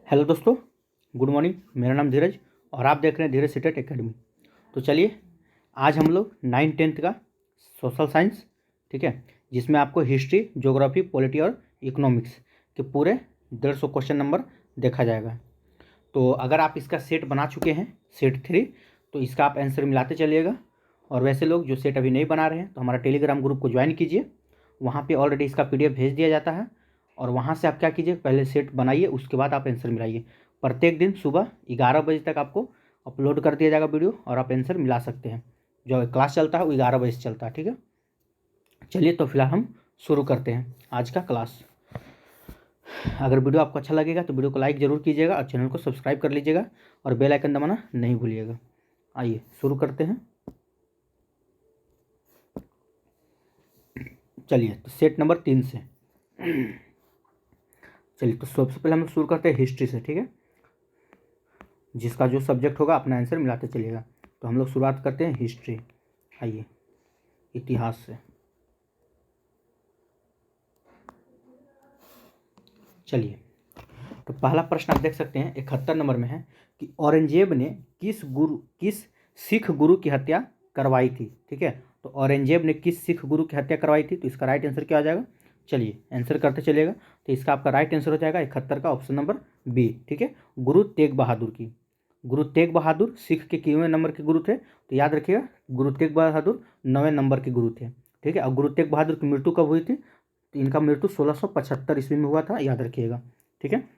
Hello दोस्तों, good morning. मेरा नाम धीरज और आप देख रहे हैं धीरज सीटेट एकेडमी। तो चलिए, आज हम लोग 9th-10th का सोशल साइंस, ठीक है, जिसमें आपको हिस्ट्री, ज्योग्राफी, पॉलिटी और इकोनॉमिक्स के पूरे 150 क्वेश्चन नंबर देखा जाएगा। तो अगर आप इसका सेट बना चुके हैं, सेट 3, तो इसका आप आंसर मिलाते चलिएगा। और वैसे लोग जो सेट अभी नहीं बना रहे हैं तो हमारा टेलीग्राम ग्रुप को ज्वाइन कीजिए, वहाँ पे ऑलरेडी इसका PDF भेज दिया जाता है। और वहाँ से आप क्या कीजिए, पहले सेट बनाइए, उसके बाद आप आंसर मिलाइए। प्रत्येक दिन सुबह 11 बजे तक आपको अपलोड कर दिया जाएगा वीडियो और आप आंसर मिला सकते हैं। जो क्लास चलता है वो 11 बजे से चलता है, ठीक है। चलिए, तो फिलहाल हम शुरू करते हैं आज का क्लास। अगर वीडियो आपको अच्छा लगेगा तो वीडियो को लाइक ज़रूर कीजिएगा और चैनल को सब्सक्राइब कर लीजिएगा और बेल आइकन दबाना नहीं भूलिएगा। आइए शुरू करते हैं। चलिए, तो सेट नंबर 3 से चलिए, तो सबसे पहले हम शुरू करते हैं हिस्ट्री से, ठीक है। जिसका जो सब्जेक्ट होगा अपना आंसर मिलाते चलिएगा। तो हम लोग शुरुआत करते हैं हिस्ट्री। आइए, इतिहास से। चलिए, तो पहला प्रश्न आप देख सकते हैं 71 नंबर में है कि औरंगजेब ने किस सिख गुरु की हत्या करवाई थी, ठीक है। तो औरंगजेब ने किस सिख गुरु की हत्या करवाई थी, तो इसका राइट आंसर क्या हो जाएगा। चलिए आंसर करते चलिएगा। तो इसका आपका राइट आंसर हो जाएगा 71 का ऑप्शन नंबर बी, ठीक है, गुरु तेग बहादुर की। गुरु तेग बहादुर सिख के कितवें नंबर के गुरु थे, तो याद रखिएगा गुरु तेग बहादुर 9वें नंबर के गुरु थे, ठीक है। और गुरु तेग बहादुर की मृत्यु कब हुई थी, तो इनका मृत्यु 1675 ईस्वी में हुआ था, याद रखिएगा, ठीक है।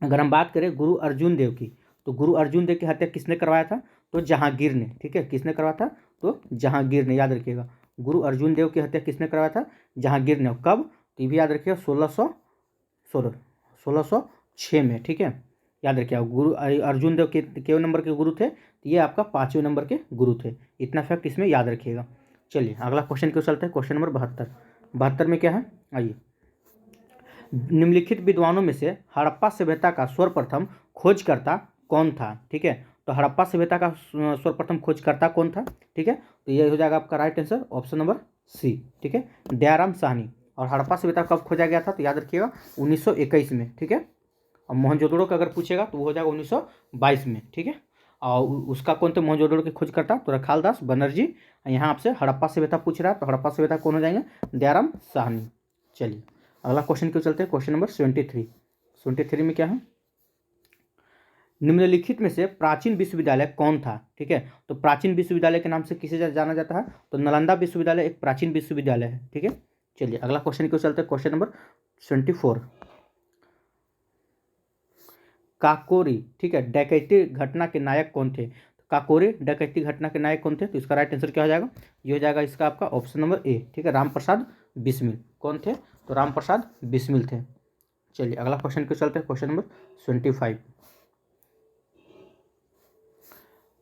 अगर हम बात करें गुरु अर्जुन देव की, तो गुरु अर्जुन देव की हत्या किसने करवाया था, तो जहांगीर ने, ठीक है। किसने करवाया था, तो जहांगीर ने, याद रखिएगा। गुरु अर्जुन देव की हत्या किसने करवाया था, जहांगीर ने। कब, तो ये भी याद रखिएगा 1606 में, ठीक है। याद रखिएगा गुरु अर्जुन देव के नंबर के गुरु थे, तो ये आपका 5वें नंबर के गुरु थे। इतना फैक्ट इसमें याद रखिएगा। चलिए अगला क्वेश्चन क्यों चलता है, क्वेश्चन नंबर 72 में क्या है। आइए, निम्नलिखित विद्वानों में से हड़प्पा सभ्यता का सर्वप्रथम खोजकर्ता कौन था, ठीक है। तो हड़प्पा सभ्यता का सर्वप्रथम खोजकर्ता कौन था, ठीक है। तो ये हो जाएगा आपका right answer option number C, ठीक है, दयाराम साहनी। और हड़प्पा सभ्यता कब खोजा गया था, तो याद रखिएगा 1921 में, ठीक है। और मोहनजोदड़ो का अगर पूछेगा तो वो हो जाएगा 1922 में, ठीक है। और उसका कौन थे मोहनजोदड़ो के खोजकर्ता, तो रखाल दास बनर्जी। यहाँ आपसे हड़प्पा सभ्यता पूछ रहा है, तो हड़प्पा सभ्यता कौन हो जाएंगे, दयाराम साहनी। चलिए अगला क्वेश्चन क्यों चलते हैं, क्वेश्चन नंबर 73 में क्या है। निम्नलिखित में से प्राचीन विश्वविद्यालय कौन था, ठीक है। तो प्राचीन विश्वविद्यालय के नाम से किसे जाना जाता है, तो नालंदा विश्वविद्यालय एक प्राचीन विश्वविद्यालय है, ठीक है। चलिए अगला क्वेश्चन क्यों चलते हैं, क्वेश्चन नंबर 24। काकोरी, ठीक है, डकैती घटना के नायक कौन थे। काकोरी डकैती घटना के नायक कौन थे, तो इसका राइट आंसर क्या हो जाएगा, ये हो जाएगा इसका आपका ऑप्शन नंबर ए, ठीक है, रामप्रसाद बिस्मिल। कौन थे, तो रामप्रसाद बिस्मिल थे। चलिए अगला क्वेश्चन क्यों चलते हैं, क्वेश्चन नंबर 25।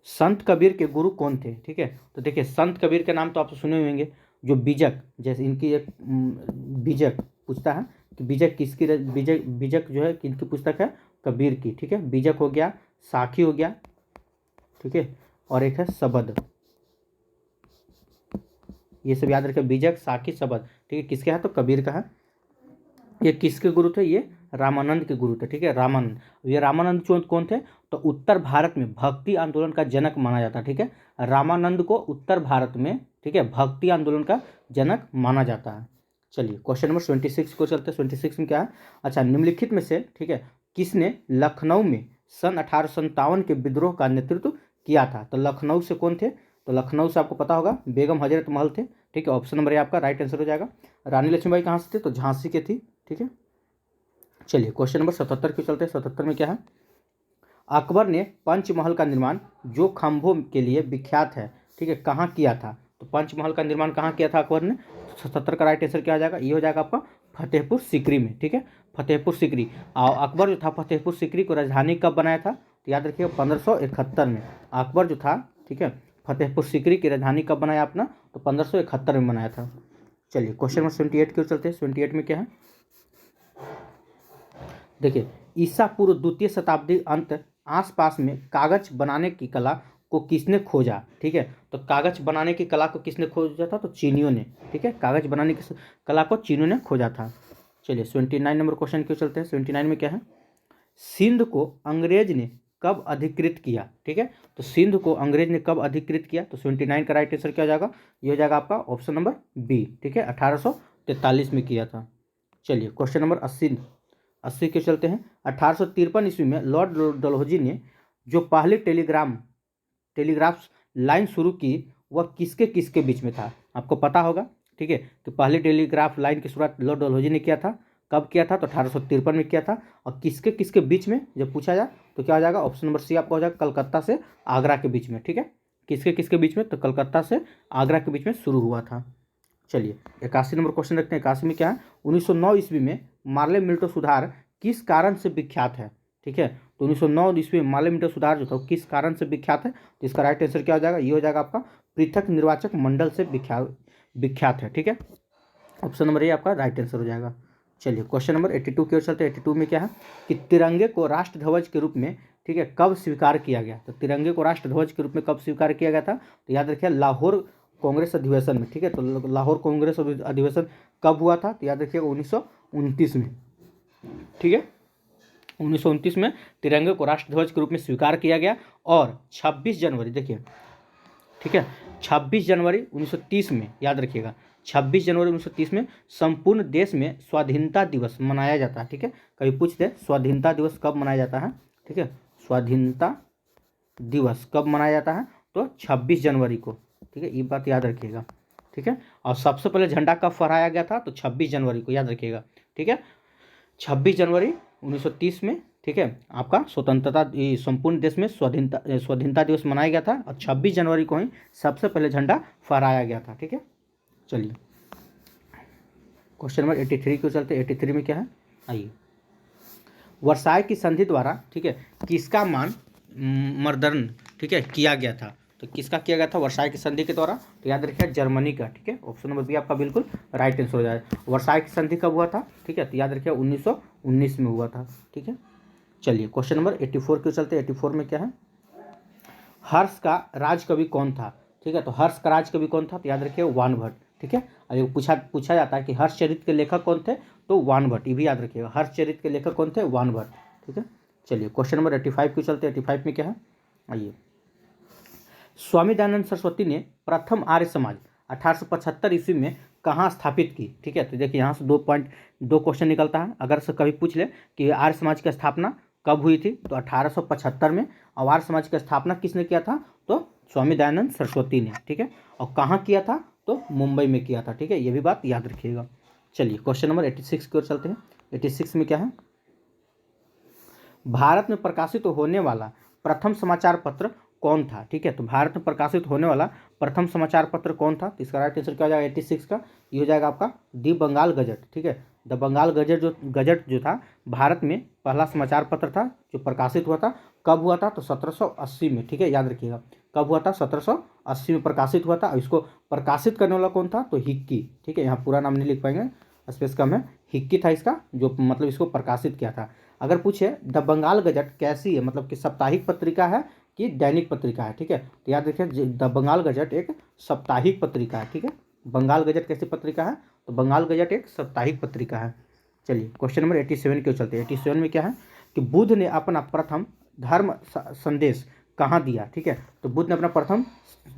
संत कबीर के गुरु कौन थे, ठीक है। तो देखिए संत कबीर के नाम तो आप सुने हुए होंगे। जो बीजक, जैसे इनकी एक बीजक पूछता है कि बीजक किसकी बीजक जो है किनकी पुस्तक है, कबीर की, ठीक है। बीजक हो गया, साखी हो गया, ठीक है, और एक है सबद। ये सब याद रखें, बीजक, साखी, सबद, ठीक है, किसके है, तो कबीर का है। ये किसके गुरु थे, ये रामानंद के गुरु थे, ठीक है, रामानंद। ये रामानंद कौन थे, तो उत्तर भारत में भक्ति आंदोलन का जनक माना जाता है, ठीक है। रामानंद को उत्तर भारत में, ठीक है, भक्ति आंदोलन का जनक माना जाता है। चलिए क्वेश्चन नंबर 26 को चलते हैं। 26 में क्या है, अच्छा, निम्नलिखित में से, ठीक है, किसने लखनऊ में सन 1857 के विद्रोह का नेतृत्व किया था। तो लखनऊ से कौन थे, तो लखनऊ से आपको पता होगा बेगम हजरत महल थे, ठीक है। ऑप्शन नंबर ए आपका राइट आंसर हो जाएगा। रानी लक्ष्मीबाई कहाँ से थे, तो झांसी के थी, ठीक है। चलिए क्वेश्चन नंबर 77 के चलते हैं। 77 में क्या है, अकबर ने पंचमहल का निर्माण जो खंभों के लिए विख्यात है, ठीक है, कहाँ किया था। तो पंचमहल का निर्माण कहाँ किया था अकबर ने, 77 का राइट आंसर क्या हो जाएगा, ये हो जाएगा आपका फतेहपुर सीकरी में, ठीक है, फतेहपुर सीकरी। और अकबर जो था फतेहपुर सीकरी को राजधानी कब बनाया था, तो याद रखिए 1571 में अकबर जो था, ठीक है, फतेहपुर सीकरी की राजधानी कब बनाया अपना, तो 1571 में बनाया था। चलिए क्वेश्चन नंबर 28 क्यों चलते हैं। 28 में क्या है, देखिए, ईसा पूर्व 2वीं शताब्दी अंत आसपास में कागज बनाने की कला को किसने खोजा, ठीक है। तो कागज बनाने की कला को किसने खोजा था, तो चीनियों ने, ठीक है, कागज बनाने की कला को चीनियों ने खोजा था। चलिए 29 नंबर क्वेश्चन क्यों चलते हैं। 29 में क्या है, सिंध को अंग्रेज ने कब अधिकृत किया? ठीक है, तो सिंध को अंग्रेज ने कब अधिकृत किया? तो 79 का राइट आंसर क्या हो जाएगा? ये हो जाएगा आपका ऑप्शन नंबर बी। ठीक है, 1843 में किया था। चलिए क्वेश्चन नंबर 80 के चलते हैं। 1853 ईस्वी में लॉर्ड डलहौजी ने जो पहली टेलीग्राफ लाइन शुरू की वह किसके किसके बीच में था? आपको पता होगा, ठीक है, कि पहली टेलीग्राफ लाइन की शुरुआत लॉर्ड डलहौजी ने किया था। कब किया था? तो 1853 में किया था। और किसके किसके बीच में जब पूछा जाए तो क्या हो जाएगा? ऑप्शन नंबर सी आपका हो जाएगा, कलकत्ता से आगरा के बीच में। ठीक है, किसके किसके बीच में? तो कलकत्ता से आगरा के बीच में शुरू हुआ था। चलिए 81 नंबर क्वेश्चन रखते हैं। 81 में क्या है? 1909 ईस्वी में मार्ले मिल्टो सुधार किस कारण से विख्यात है? ठीक है, तो 1909 ईस्वी में मार्ले मिल्टो सुधार जो था किस कारण से विख्यात है? तो इसका राइट आंसर क्या हो जाएगा? ये हो जाएगा आपका पृथक निर्वाचक मंडल से विख्यात है। ठीक है, ऑप्शन नंबर ए आपका राइट आंसर हो जाएगा। चलिए क्वेश्चन नंबर 82 की ओर चलते हैं। 82 में क्या है कि तिरंगे को राष्ट्र ध्वज के रूप में, ठीक है, कब स्वीकार किया गया? तो तिरंगे को राष्ट्र ध्वज के रूप में कब स्वीकार किया गया था? तो याद रखिए लाहौर कांग्रेस अधिवेशन में। ठीक है, तो लाहौर कांग्रेस अधिवेशन कब हुआ था? तो याद रखिएगा 1929 में। ठीक है, 1929 में तिरंगे को राष्ट्र ध्वज के रूप में स्वीकार किया गया। और 26 जनवरी, देखिए, ठीक है, 26 जनवरी 1930 में, याद रखिएगा 26 जनवरी 1930 में संपूर्ण देश में स्वाधीनता दिवस मनाया जाता है। ठीक है, कभी पूछ दे स्वाधीनता दिवस कब मनाया जाता है? ठीक है, स्वाधीनता दिवस कब मनाया जाता है? तो 26 जनवरी को। ठीक है, ये बात याद रखिएगा। ठीक है, और सबसे पहले झंडा कब फहराया गया था? तो 26 जनवरी को, याद रखिएगा। ठीक है, 26 जनवरी 1930 में, ठीक है, आपका स्वतंत्रता संपूर्ण देश में स्वाधीनता दिवस मनाया गया था। और 26 जनवरी को ही सबसे पहले झंडा फहराया गया था। ठीक है, चलिए क्वेश्चन नंबर 83 को चलते। 83 में क्या है? आइए, वर्साय की संधि द्वारा, ठीक है, किसका मान मर्दन, ठीक है, किया गया था? तो किसका किया गया था वर्साय की संधि के द्वारा? तो याद रखिए जर्मनी का। ठीक है, ऑप्शन नंबर बी आपका बिल्कुल राइट आंसर हो जाएगा। वर्साय की संधि कब हुआ था? ठीक है, तो याद रखिए 1919 में हुआ था। ठीक है, चलिए क्वेश्चन नंबर 84 के चलते। 84 में क्या है? हर्ष का राजकवि कौन था? ठीक है, तो हर्ष का राजकवि कौन था? तो याद रखिए वानभट्ट। ठीक है, अगर पूछा जाता है कि हर्षचरित के लेखक कौन थे? तो वानभट्ट, ये भी याद रखिएगा, हर्षचरित के लेखक कौन थे? वानभट्ट। ठीक है, चलिए क्वेश्चन नंबर 85 के चलते। 85 में क्या है? आइए, स्वामी दयानंद सरस्वती ने प्रथम आर्य समाज 1875 ईस्वी में कहाँ स्थापित की? ठीक है, तो देखिए यहाँ से 2 क्वेश्चन निकलता है। अगर से कभी पूछ ले कि आर्य समाज की स्थापना कब हुई थी? तो 1875 में। और आर्य समाज की स्थापना किसने किया था? तो स्वामी दयानंद सरस्वती ने। ठीक है, और कहाँ किया था? तो मुंबई में किया था। ठीक है, ये भी बात याद रखिएगा। चलिए क्वेश्चन नंबर 86 की ओर चलते हैं। 86 में क्या है? भारत में प्रकाशित होने वाला प्रथम समाचार पत्र कौन था? ठीक है, तो भारत में प्रकाशित होने वाला प्रथम समाचार पत्र कौन था? तो इसका राइट आंसर क्या हो जाएगा 86 का? ये हो जाएगा आपका दी बंगाल गजट। ठीक है, द बंगाल गजट जो था भारत में पहला समाचार पत्र था जो प्रकाशित हुआ था। कब हुआ था? तो 1780 में। ठीक है, याद रखिएगा कब हुआ था? 1780 में प्रकाशित हुआ था। और इसको प्रकाशित करने वाला कौन था? तो हिक्की। ठीक है, यहाँ पूरा नाम नहीं लिख पाएंगे, स्पेस कम है। हिक्की था इसका जो मतलब इसको प्रकाशित किया था। अगर पूछे द बंगाल गजट कैसी है, मतलब कि साप्ताहिक पत्रिका है कि दैनिक पत्रिका है? ठीक है, तो याद रखिए द बंगाल गजट एक साप्ताहिक पत्रिका है। ठीक है, बंगाल गजट कैसी पत्रिका है? तो बंगाल गजट एक साप्ताहिक पत्रिका है। चलिए क्वेश्चन नंबर 87 के चलते हैं। 87 में क्या है कि बुद्ध ने अपना प्रथम धर्म संदेश कहाँ दिया? ठीक है, तो बुद्ध ने अपना प्रथम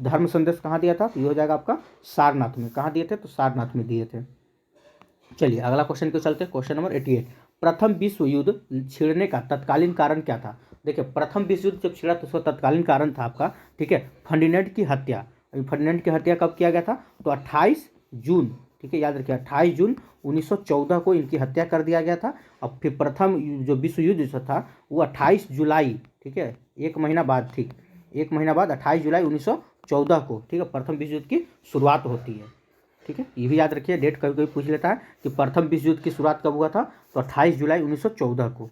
धर्म संदेश कहाँ दिया था? तो ये हो जाएगा आपका सारनाथ में। कहाँ दिए थे? तो सारनाथ में दिए थे। चलिए अगला क्वेश्चन को चलते हैं। क्वेश्चन नंबर 88, प्रथम विश्व युद्ध छिड़ने का तत्कालीन कारण क्या था? देखिए प्रथम विश्व युद्ध जब छिड़ा तो उसका तत्कालीन कारण था आपका, ठीक है, फर्डिनेंड की हत्या। फर्डिनेंड की हत्या कब किया गया था? तो 28 जून। ठीक है, याद रखिए 28 जून 1914 को इनकी हत्या कर दिया गया था। और फिर प्रथम जो विश्व युद्ध जो था वो 28 जुलाई, ठीक है, एक महीना बाद, ठीक एक महीना बाद 28 जुलाई 1914 को, ठीक है, प्रथम विश्व युद्ध की शुरुआत होती है। ठीक है, ये भी याद रखिए, डेट कभी कभी पूछ लेता है कि प्रथम विश्व युद्ध की शुरुआत कब हुआ था? तो 28 जुलाई 1914 को।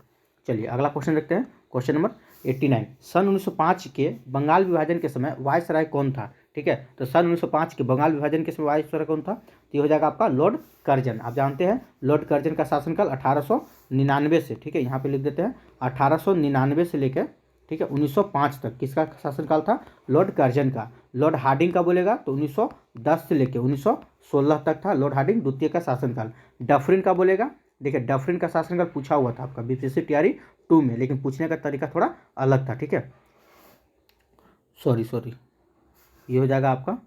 चलिए अगला क्वेश्चन रखते हैं। क्वेश्चन नंबर 89, सन 1905 के बंगाल विभाजन के समय वायसराय कौन था? ठीक है, तो सन 1905 के बंगाल विभाजन के समय वायसराय कौन था? तो ये हो जाएगा आपका लॉर्ड कर्जन। आप जानते हैं लॉर्ड कर्जन का शासनकाल 1899 से, ठीक है, यहाँ पे लिख देते हैं 1899 से लेकर, ठीक है, 1905 तक किसका शासनकाल था? लॉर्ड कर्जन का। लॉर्ड हार्डिंग का बोलेगा तो 1910 से लेकर 1916 तक था लॉर्ड हार्डिंग द्वितीय का शासनकाल। डफरिन का बोलेगा देखिए डफरिन का शासनकाल पूछा हुआ था आपका बीपीएससी तैयारी 2 में, लेकिन पूछने का तरीका थोड़ा अलग था। ठीक है, सॉरी ये हो जाएगा आपका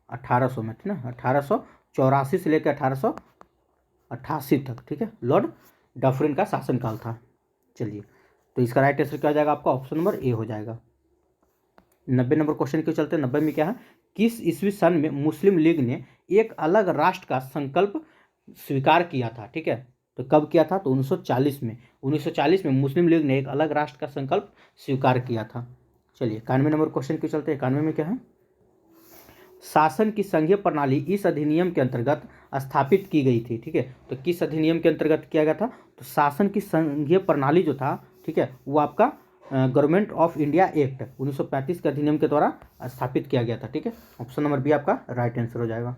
1800 में, ठीक ना, 1884 से लेकर 1888 तक। ठीक है, लॉर्ड डफरिन का शासनकाल था। चलिए, तो इसका राइट आंसर क्या हो जाएगा आपका, ऑप्शन नंबर ए हो जाएगा। 90 नंबर क्वेश्चन के चलते 90 में क्या है, किस ईस्वी सन में मुस्लिम लीग ने एक अलग राष्ट्र का संकल्प स्वीकार किया था। ठीक है, तो कब किया था, तो 1940 में। 1940 में मुस्लिम लीग ने एक अलग राष्ट्र का संकल्प स्वीकार किया था। चलिए 91 नंबर क्वेश्चन के चलते 91 में क्या है, शासन की संघीय प्रणाली इस अधिनियम के अंतर्गत स्थापित की गई थी। ठीक है, तो किस अधिनियम के अंतर्गत किया गया था, तो शासन की संघीय प्रणाली जो था, ठीक है, वो आपका गवर्नमेंट ऑफ इंडिया एक्ट 1935 के अधिनियम के द्वारा स्थापित किया गया था। ठीक है, ऑप्शन नंबर बी आपका राइट आंसर हो जाएगा।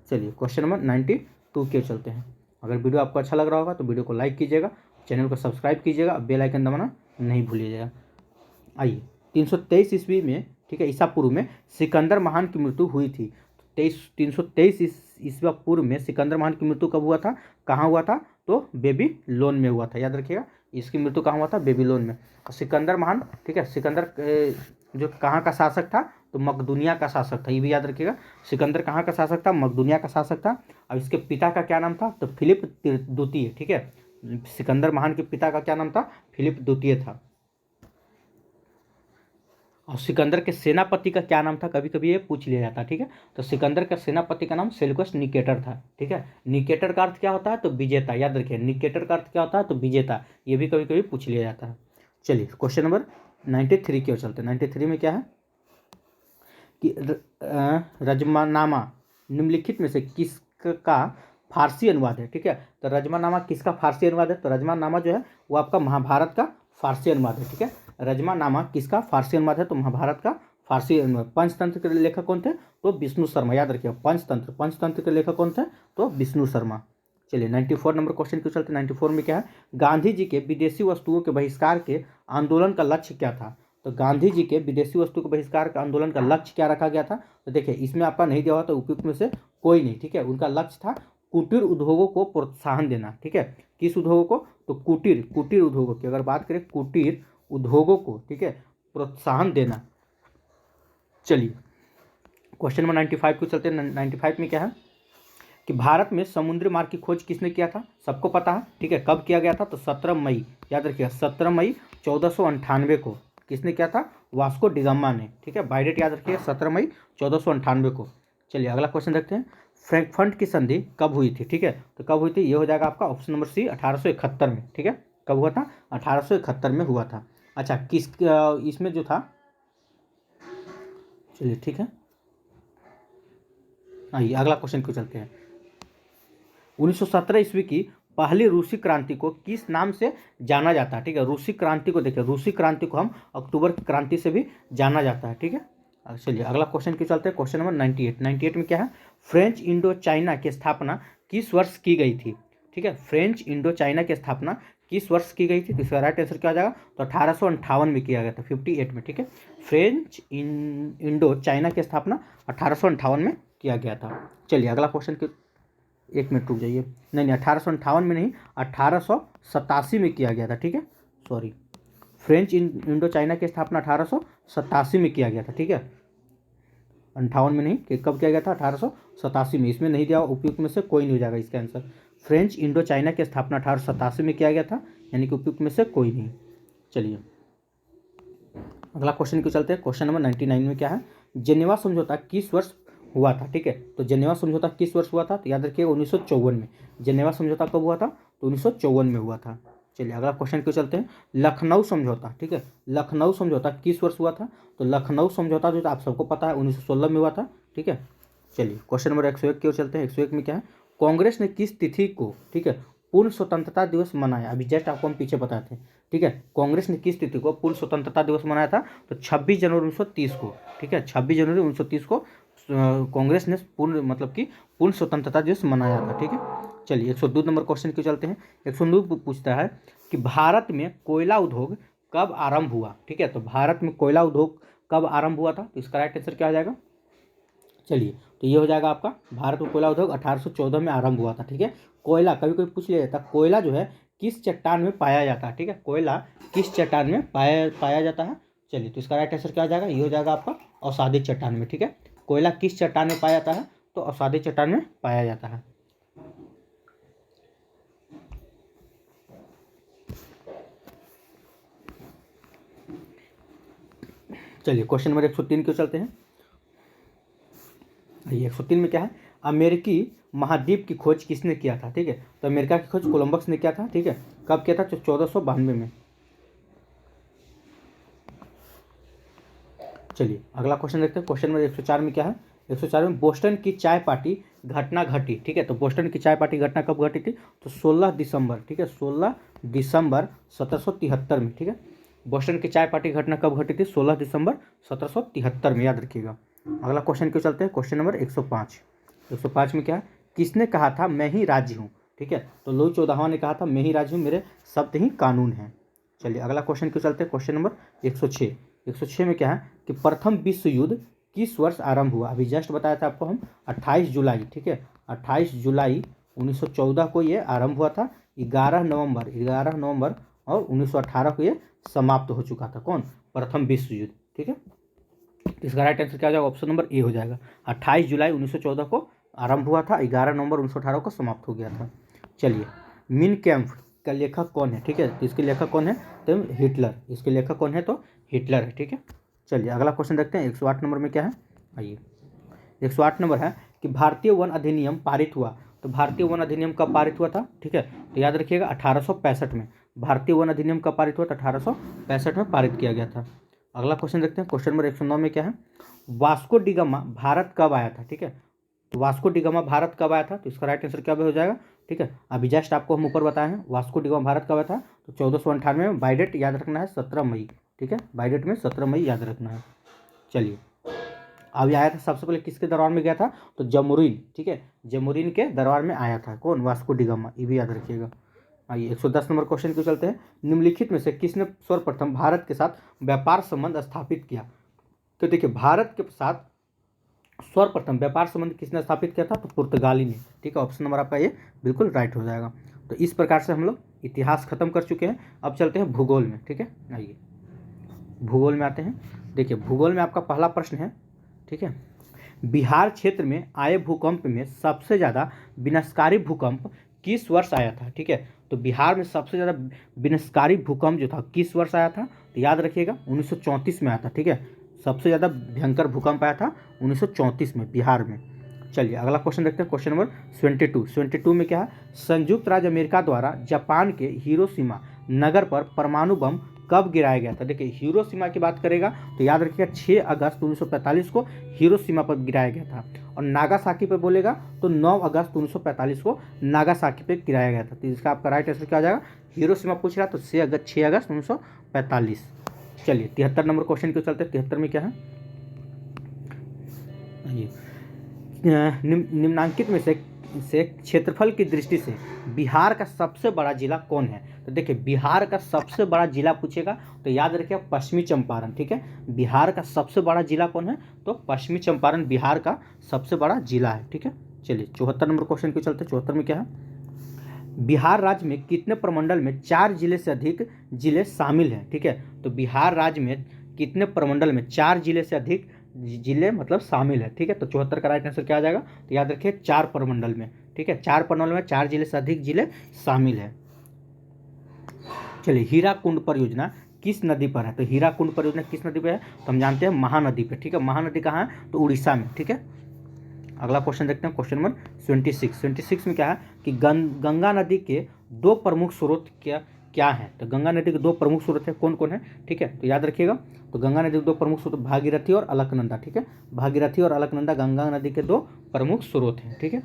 चलिए क्वेश्चन नंबर 92 के चलते हैं। अगर वीडियो आपको अच्छा लग रहा होगा तो वीडियो को लाइक कीजिएगा, चैनल को सब्सक्राइब कीजिएगा, बेल आइकन दबाना नहीं भूलिएगा। आइए 323 ईस्वी में, ठीक है, ईसा पूर्व में सिकंदर महान की मृत्यु हुई थी। 323 ईस्वी पूर्व में सिकंदर महान की मृत्यु कब हुआ था, कहाँ हुआ था, तो बेबीलोन में हुआ था। याद रखिएगा, इसकी मृत्यु कहाँ हुआ था, बेबीलोन में। और सिकंदर महान, ठीक है, सिकंदर जो कहाँ का शासक था, तो मकदूनिया का शासक था। ये भी याद रखिएगा, सिकंदर कहाँ का शासक था, मकदूनिया का शासक था। अब इसके पिता का क्या नाम था, तो फिलिप द्वितीय। ठीक है, सिकंदर महान के पिता का क्या नाम था, फिलिप द्वितीय था। और सिकंदर के सेनापति का क्या नाम था, कभी कभी ये पूछ लिया जाता है। ठीक है, तो सिकंदर का सेनापति का नाम सेल्यूकस निकेटर था। ठीक है, निकेटर का अर्थ क्या होता है, तो विजेता। याद रखिए, निकेटर का अर्थ क्या होता है, तो विजेता। ये भी कभी कभी पूछ लिया जाता है। चलिए क्वेश्चन नंबर 93 की ओर चलते हैं। 93 में क्या है कि रजमानामा निम्नलिखित में से किसका फारसी अनुवाद है। ठीक है, तो रजमानामा किसका फारसी अनुवाद है, तो रजमानामा जो है वो आपका महाभारत का फारसी अनुवाद है। ठीक है, रजमानामा किसका फारसी अनुवाद है, तो महाभारत का फारसी अनुवाद। पंचतंत्र के लेखक कौन थे, तो विष्णु शर्मा। याद रखिए, पंचतंत्र के लेखक कौन थे, तो विष्णु शर्मा। चलिए 94 नंबर क्वेश्चन के चलते 94 में क्या है, गांधी जी के विदेशी वस्तुओं के बहिष्कार के आंदोलन का लक्ष्य क्या था। तो गांधी जी के विदेशी वस्तु के बहिष्कार का आंदोलन का लक्ष्य क्या रखा गया था, तो देखिए इसमें आपका नहीं दिया हुआ, तो उपयुक्त में से कोई नहीं। ठीक है, उनका लक्ष्य था कुटीर उद्योगों को प्रोत्साहन देना। ठीक है, किस उद्योगों को, तो कुटीर उद्योगों की अगर बात करें, कुटीर उद्योगों को, ठीक है, प्रोत्साहन देना। चलिए क्वेश्चन नंबर 95 को चलते हैं। 95 में क्या है कि भारत में समुद्री मार्ग की खोज किसने किया था, सबको पता है। ठीक है, कब किया गया था, तो 17 मई, याद रखिएगा 17 मई 1498 को किसने किया था, वास्को डिगामा ने। ठीक है, बाय डेट याद रखिए 17 मई 1498 को। चलिए अगला क्वेश्चन देखते हैं, फ्रैंकफर्ट की संधि कब हुई थी। ठीक है, तो कब हुई थी, ये हो जाएगा आपका ऑप्शन नंबर सी 1871 में। ठीक है, कब हुआ था, 1871 में हुआ था। अच्छा, किस इसमें जो था, चलिए ठीक है, आइए अगला क्वेश्चन को चलते हैं। 1917 ईस्वी की पहली रूसी क्रांति को किस नाम से जाना जाता है। ठीक है, रूसी क्रांति को देखिए, रूसी क्रांति को हम अक्टूबर की क्रांति से भी जाना जाता है। ठीक है, चलिए अगला क्वेश्चन की चलते हैं। क्वेश्चन नंबर 98 में क्या है, फ्रेंच इंडो चाइना की स्थापना किस वर्ष की गई थी। ठीक है, फ्रेंच इंडो चाइना की स्थापना किस वर्ष की गई थी, तो इसका राइट आंसर क्या हो जाएगा, तो 1858 में किया गया था, 58 में। ठीक है, फ्रेंच इंडो चाइना की स्थापना 1858 में किया गया था। चलिए अगला क्वेश्चन के, एक मिनट रुक जाइए, नहीं 1858 में नहीं, 1887 में किया गया था। ठीक है, सॉरी, फ्रेंच इंडो चाइना की स्थापना 1887 में किया गया था। ठीक है, 58 में नहीं, कि कब किया गया था, 1887 में। इसमें नहीं दिया, उपयुक्त में से कोई नहीं हो जाएगा इसका आंसर। फ्रेंच इंडो चाइना की स्थापना 1887 में किया गया था, यानी कि उपयुक्त में से कोई नहीं। चलिए अगला क्वेश्चन को चलते हैं। क्वेश्चन नंबर 99 में क्या है, जेनेवा समझौता किस वर्ष हुआ था। ठीक है, तो जेनेवा समझौता किस वर्ष हुआ था, तो याद रखिए 1954 में। जेनेवा समझौता कब हुआ था, तो 1954 में हुआ था। चलिए अगला क्वेश्चन को चलते हैं, लखनऊ समझौता। ठीक है, लखनऊ समझौता किस वर्ष हुआ था, तो लखनऊ समझौता जो आप सबको पता है 1916 में हुआ था। ठीक है, चलिए क्वेश्चन नंबर 101 की ओर चलते हैं। 101 में क्या है, कांग्रेस ने किस तिथि को, ठीक है, पूर्ण स्वतंत्रता दिवस मनाया। अभी जस्ट आपको हम पीछे बताए थे। ठीक है, कांग्रेस ने किस तिथि को पूर्ण स्वतंत्रता दिवस मनाया था, तो 26 जनवरी 1930 को। ठीक है, 26 जनवरी 1930 को कांग्रेस ने पूर्ण, मतलब कि पूर्ण स्वतंत्रता दिवस मनाया था। ठीक है, चलिए 102 नंबर क्वेश्चन की चलते हैं। 102 पूछता है कि भारत में कोयला उद्योग कब आरंभ हुआ। ठीक है, तो भारत में कोयला उद्योग कब आरंभ हुआ था, तो इसका राइट आंसर क्या हो जाएगा, चलिए, तो ये हो जाएगा आपका भारत में कोयला उद्योग 1814 में आरंभ हुआ था। ठीक है, कोयला कभी कोई पूछ लिया जाता, कोयला जो है किस चट्टान में पाया जाता है। ठीक है, कोयला किस चट्टान में पाया जाता है। चलिए, तो इसका राइट आंसर क्या हो जाएगा, ये हो जाएगा आपका अवसादी चट्टान में। ठीक है, कोयला किस चट्टान में पाया जाता है, तो अवसादी चट्टान में पाया जाता है। चलिए, क्वेश्चन नंबर 103 क्यों चलते हैं। ये 103 में क्या है, अमेरिकी महाद्वीप की खोज किसने किया था। ठीक है, तो अमेरिका की खोज कोलंबस ने किया था। ठीक है, कब किया था, 1492 में। चलिए, अगला क्वेश्चन देखते हैं। क्वेश्चन नंबर 104 में क्या है, 104 में बोस्टन की चाय पार्टी घटना घटी। ठीक है, तो बोस्टन की चाय पार्टी घटना कब घटी थी, तो 16 दिसंबर। ठीक है, 16 दिसंबर 1773 में। ठीक है, बोस्टन की चाय पार्टी घटना कब घटी थी, 16 दिसंबर 1773 में, याद रखिएगा। अगला क्वेश्चन क्यों चलते हैं, क्वेश्चन नंबर 105। 105 में क्या है, किसने कहा था मैं ही राज्य हूँ। ठीक है, तो लुई चौदहवां ने कहा था मैं ही राज्य हूँ, मेरे शब्द ही कानून हैं। चलिए, अगला क्वेश्चन क्यों चलते हैं, क्वेश्चन नंबर 106। 106 में क्या है कि प्रथम विश्व युद्ध किस वर्ष आरंभ हुआ। अभी जस्ट बताया था आपको हम 28 जुलाई। ठीक है, 28 जुलाई 1914 को ये आरंभ हुआ था। 11 नवंबर और 1918 को ये समाप्त हो चुका था। कौन, प्रथम विश्व युद्ध। ठीक है, इसका राइट आंसर क्या हो जाएगा, ऑप्शन नंबर ए हो जाएगा। 28 जुलाई 1914 को आरंभ हुआ था, 11 नवंबर 1918 को समाप्त हो गया था। चलिए, मिन कैम्फ का लेखक कौन है। ठीक है, तो इसके लेखक कौन है, तो हिटलर। इसके लेखक कौन है, तो हिटलर है। ठीक है, चलिए अगला क्वेश्चन देखते हैं। 108 नंबर में क्या है, आइए 108 नंबर है कि भारतीय वन अधिनियम पारित हुआ। तो भारतीय वन अधिनियम कब पारित हुआ था, ठीक है, तो याद रखिएगा 1865 में। भारतीय वन अधिनियम कब पारित हुआ था, 1865 में पारित किया गया था। अगला क्वेश्चन देखते हैं। क्वेश्चन नंबर 109 में क्या है, वास्को डिगामा भारत कब आया था। ठीक है, तो वास्को डिगामा भारत कब आया था, तो इसका राइट आंसर क्या हो जाएगा। ठीक है, अभी जस्ट आपको हम ऊपर बताए हैं वास्को डिगामा भारत कब आया था, तो 1498 में। बाई डेट याद रखना है 17 मई। ठीक है, बाई डेट में 17 मई याद रखना है। चलिए, अभी आया था सबसे पहले किसके दरबार में गया था, तो जमुरीन। ठीक है, जमुरीन के दरबार में आया था। कौन, वास्को डिगामा, ये भी याद रखिएगा। आइए 110 नंबर क्वेश्चन को चलते हैं। निम्नलिखित में से किसने सर्वप्रथम भारत के साथ व्यापार संबंध स्थापित किया। तो देखिए, भारत के साथ सर्वप्रथम व्यापार संबंध किसने स्थापित किया था, तो पुर्तगाली ने। ठीक है, ऑप्शन नंबर आपका ये बिल्कुल राइट हो जाएगा। तो इस प्रकार से हम लोग इतिहास खत्म कर चुके हैं। अब चलते हैं भूगोल में। ठीक है, आइए भूगोल में आते हैं। देखिए, भूगोल में आपका पहला प्रश्न है। ठीक है, बिहार क्षेत्र में आए भूकंप में सबसे ज़्यादा विनाशकारी भूकंप किस वर्ष आया था। ठीक है, तो बिहार में सबसे ज़्यादा विनाशकारी भूकंप जो था किस वर्ष आया था, तो याद रखिएगा 1934 में आया था। ठीक है, सबसे ज़्यादा भयंकर भूकंप आया था 1934 में बिहार में। चलिए, अगला क्वेश्चन देखते हैं। क्वेश्चन नंबर 72 में क्या है, संयुक्त राज्य अमेरिका द्वारा जापान के हिरोशिमा नगर पर परमाणु बम कब गिराया गया था। देखिए, हिरोशिमा की बात करेगा तो याद रखिएगा 6 अगस्त 1945 को हिरोशिमा पर गिराया गया था। और नागासाकी पे बोलेगा तो 9 अगस्त 1945 को नागासाकी पे गिराया गया था। तो इसका आपका राइट आंसर क्या हो जाएगा, हिरोशिमा पूछ रहा तो 6 अगस्त 1945। चलिए, 73 नंबर क्वेश्चन क्यों चलते हैं। 73 में क्या है, निम्नांकित में से क्षेत्रफल की दृष्टि से बिहार का सबसे बड़ा जिला कौन है। तो देखिए, बिहार का सबसे बड़ा जिला पूछेगा तो याद रखिए पश्चिमी चंपारण। ठीक है, बिहार का सबसे बड़ा जिला कौन है, तो पश्चिमी चंपारण बिहार का सबसे बड़ा जिला है। ठीक है, चलिए 74 नंबर क्वेश्चन क्यों चलते हैं। 74 में क्या है, बिहार राज्य में कितने प्रमंडल में 4 जिले से अधिक जिले शामिल हैं। ठीक है, तो बिहार राज्य में कितने प्रमंडल में 4 जिले से अधिक जिले मतलब शामिल है। ठीक है, तो 74 का राइट आंसर क्या आ जाएगा, तो याद रखिए 4 प्रमंडल में। ठीक है, 4 प्रमंडल में 4 जिले से अधिक जिले शामिल है। चलिए, हीराकुंड परियोजना किस नदी पर है, तो हीराकुंड परियोजना किस नदी पर है, तो हम जानते हैं महानदी पे। ठीक है, महानदी कहाँ है, तो उड़ीसा में। ठीक है, अगला क्वेश्चन देखते हैं। क्वेश्चन नंबर 26 में क्या है कि गंगा नदी के 2 प्रमुख स्रोत क्या हैं। तो गंगा नदी के 2 प्रमुख स्रोत है, कौन कौन है। ठीक है, तो याद रखिएगा, तो गंगा नदी के 2 प्रमुख स्रोत भागीरथी और अलकनंदा। ठीक है, भागीरथी और अलकनंदा गंगा नदी के 2 प्रमुख स्रोत हैं। ठीक है,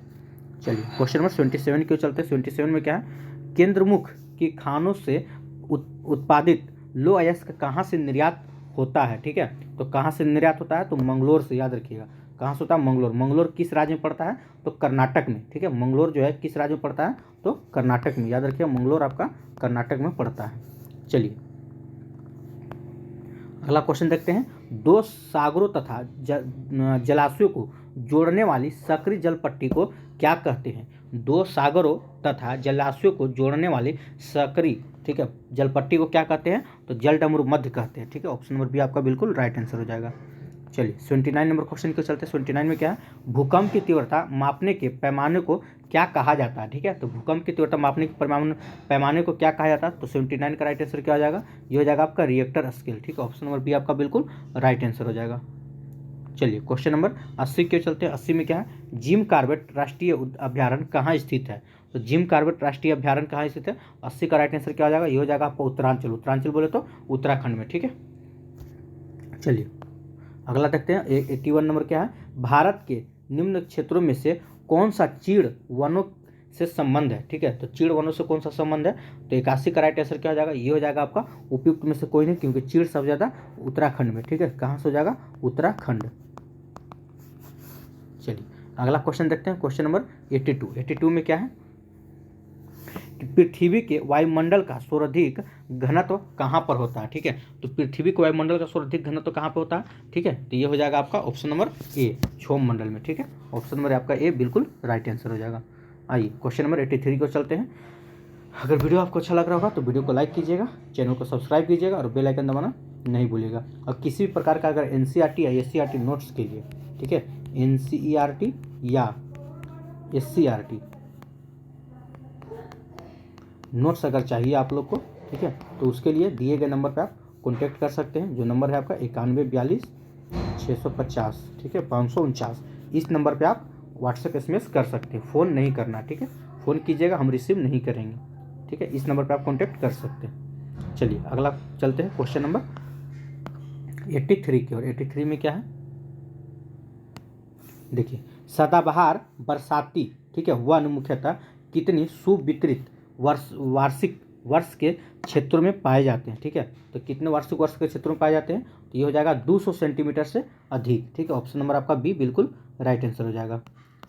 चलिए क्वेश्चन नंबर 27 क्यों चलते हैं। 27 में क्या है, केंद्रमुख की खानों से उत्पादित लो अयस्क कहाँ से निर्यात होता है। ठीक है, तो कहाँ से निर्यात होता है, तो मंगलोर से। याद रखिएगा कहाँ से होता है, मंगलोर। मंगलोर किस राज्य में पड़ता है, तो कर्नाटक में। ठीक है, मंगलोर जो है किस राज्य में पड़ता है, तो कर्नाटक में। याद रखिए मंगलोर आपका कर्नाटक में पड़ता है। चलिए, अगला क्वेश्चन देखते हैं। 2 सागरों तथा जलाशयों को जोड़ने वाली सक्रिय जल पट्टी को क्या कहते हैं? दो सागरों तथा जलाशयों को जोड़ने वाली सक्रिय, ठीक है, जल पट्टी को क्या कहते हैं? तो जल डमरू मध्य कहते हैं, ठीक है। ऑप्शन नंबर बी आपका बिल्कुल राइट आंसर हो जाएगा। चलिए 79 नंबर क्वेश्चन के चलते। 79 में क्या है? भूकंप की तीव्रता मापने के पैमाने को क्या कहा जाता है? ठीक है, तो भूकंप की तीव्रता मापने के पैमाने को क्या कहा जाता है? तो 79 का राइट आंसर क्या हो जाएगा? ये हो जाएगा आपका रिएक्टर स्केल, ठीक है। ऑप्शन नंबर बी आपका बिल्कुल राइट आंसर हो जाएगा। चलिए क्वेश्चन नंबर 80 के चलते हैं। 80 में क्या है? जिम कॉर्बेट राष्ट्रीय अभ्यारण्य कहाँ स्थित है? तो जिम कॉर्बेट राष्ट्रीय अभ्यारण्य कहाँ स्थित है? 80 का राइट आंसर क्या हो जाएगा? ये हो जाएगा आपका उत्तरांचल। उत्तरांचल बोले तो उत्तराखंड में, ठीक है। चलिए अगला देखते हैं। 81 नंबर क्या है? भारत के निम्न क्षेत्रों में से कौन सा चीड़ वनों से संबंध है? ठीक है, तो चीड़ वनों से कौन सा संबंध है? तो 81 का राइट आंसर क्या हो जाएगा? ये हो जाएगा आपका उपयुक्त में से कोई नहीं, क्योंकि चीड़ सबसे ज़्यादा उत्तराखंड में, ठीक है। कहाँ से हो जाएगा? उत्तराखंड। चलिए अगला क्वेश्चन देखते हैं। Question number 82। 82 में क्या है? कि पृथ्वी के वायुमंडल का सर्वाधिक घनत्व कहाँ पर होता है? ठीक है, तो पृथ्वी के वायुमंडल का सर्वाधिक घनत्व कहाँ पे होता है? ठीक है, तो ये हो जाएगा आपका ऑप्शन नंबर ए, क्षोभ मंडल में, ठीक है। ऑप्शन नंबर आपका ए बिल्कुल राइट आंसर हो जाएगा। आइए क्वेश्चन नंबर 83 को चलते हैं। अगर वीडियो आपको अच्छा लग रहा होगा तो वीडियो को लाइक कीजिएगा, चैनल को सब्सक्राइब कीजिएगा और बेल आइकन दबाना नहीं भूलिएगा। और किसी भी प्रकार का अगर एनसीईआरटी या एससीईआरटी नोट्स के लिए, ठीक है, एनसीईआरटी या एससीईआरटी नोट्स अगर चाहिए आप लोग को, ठीक है, तो उसके लिए दिए गए नंबर पर आप कॉन्टैक्ट कर सकते हैं। जो नंबर है आपका 9142 650, ठीक है, 549। इस नंबर पे आप व्हाट्सएप SMS कर सकते हैं, फ़ोन नहीं करना, ठीक है। फ़ोन कीजिएगा, हम रिसीव नहीं करेंगे, ठीक है। इस नंबर पे आप कॉन्टैक्ट कर सकते हैं। चलिए अगला चलते हैं क्वेश्चन नंबर 83 की ओर। 83 में क्या है? देखिए, सदाबहार बरसाती, ठीक है, वन मुख्यतः कितनी सुवितरित वार्षिक वर्ष के क्षेत्रों में पाए जाते हैं? ठीक है, तो कितने वार्षिक वर्ष के क्षेत्रों में पाए जाते हैं? तो ये हो जाएगा 200 सेंटीमीटर से अधिक, ठीक है। ऑप्शन नंबर आपका बी बिल्कुल राइट आंसर हो जाएगा।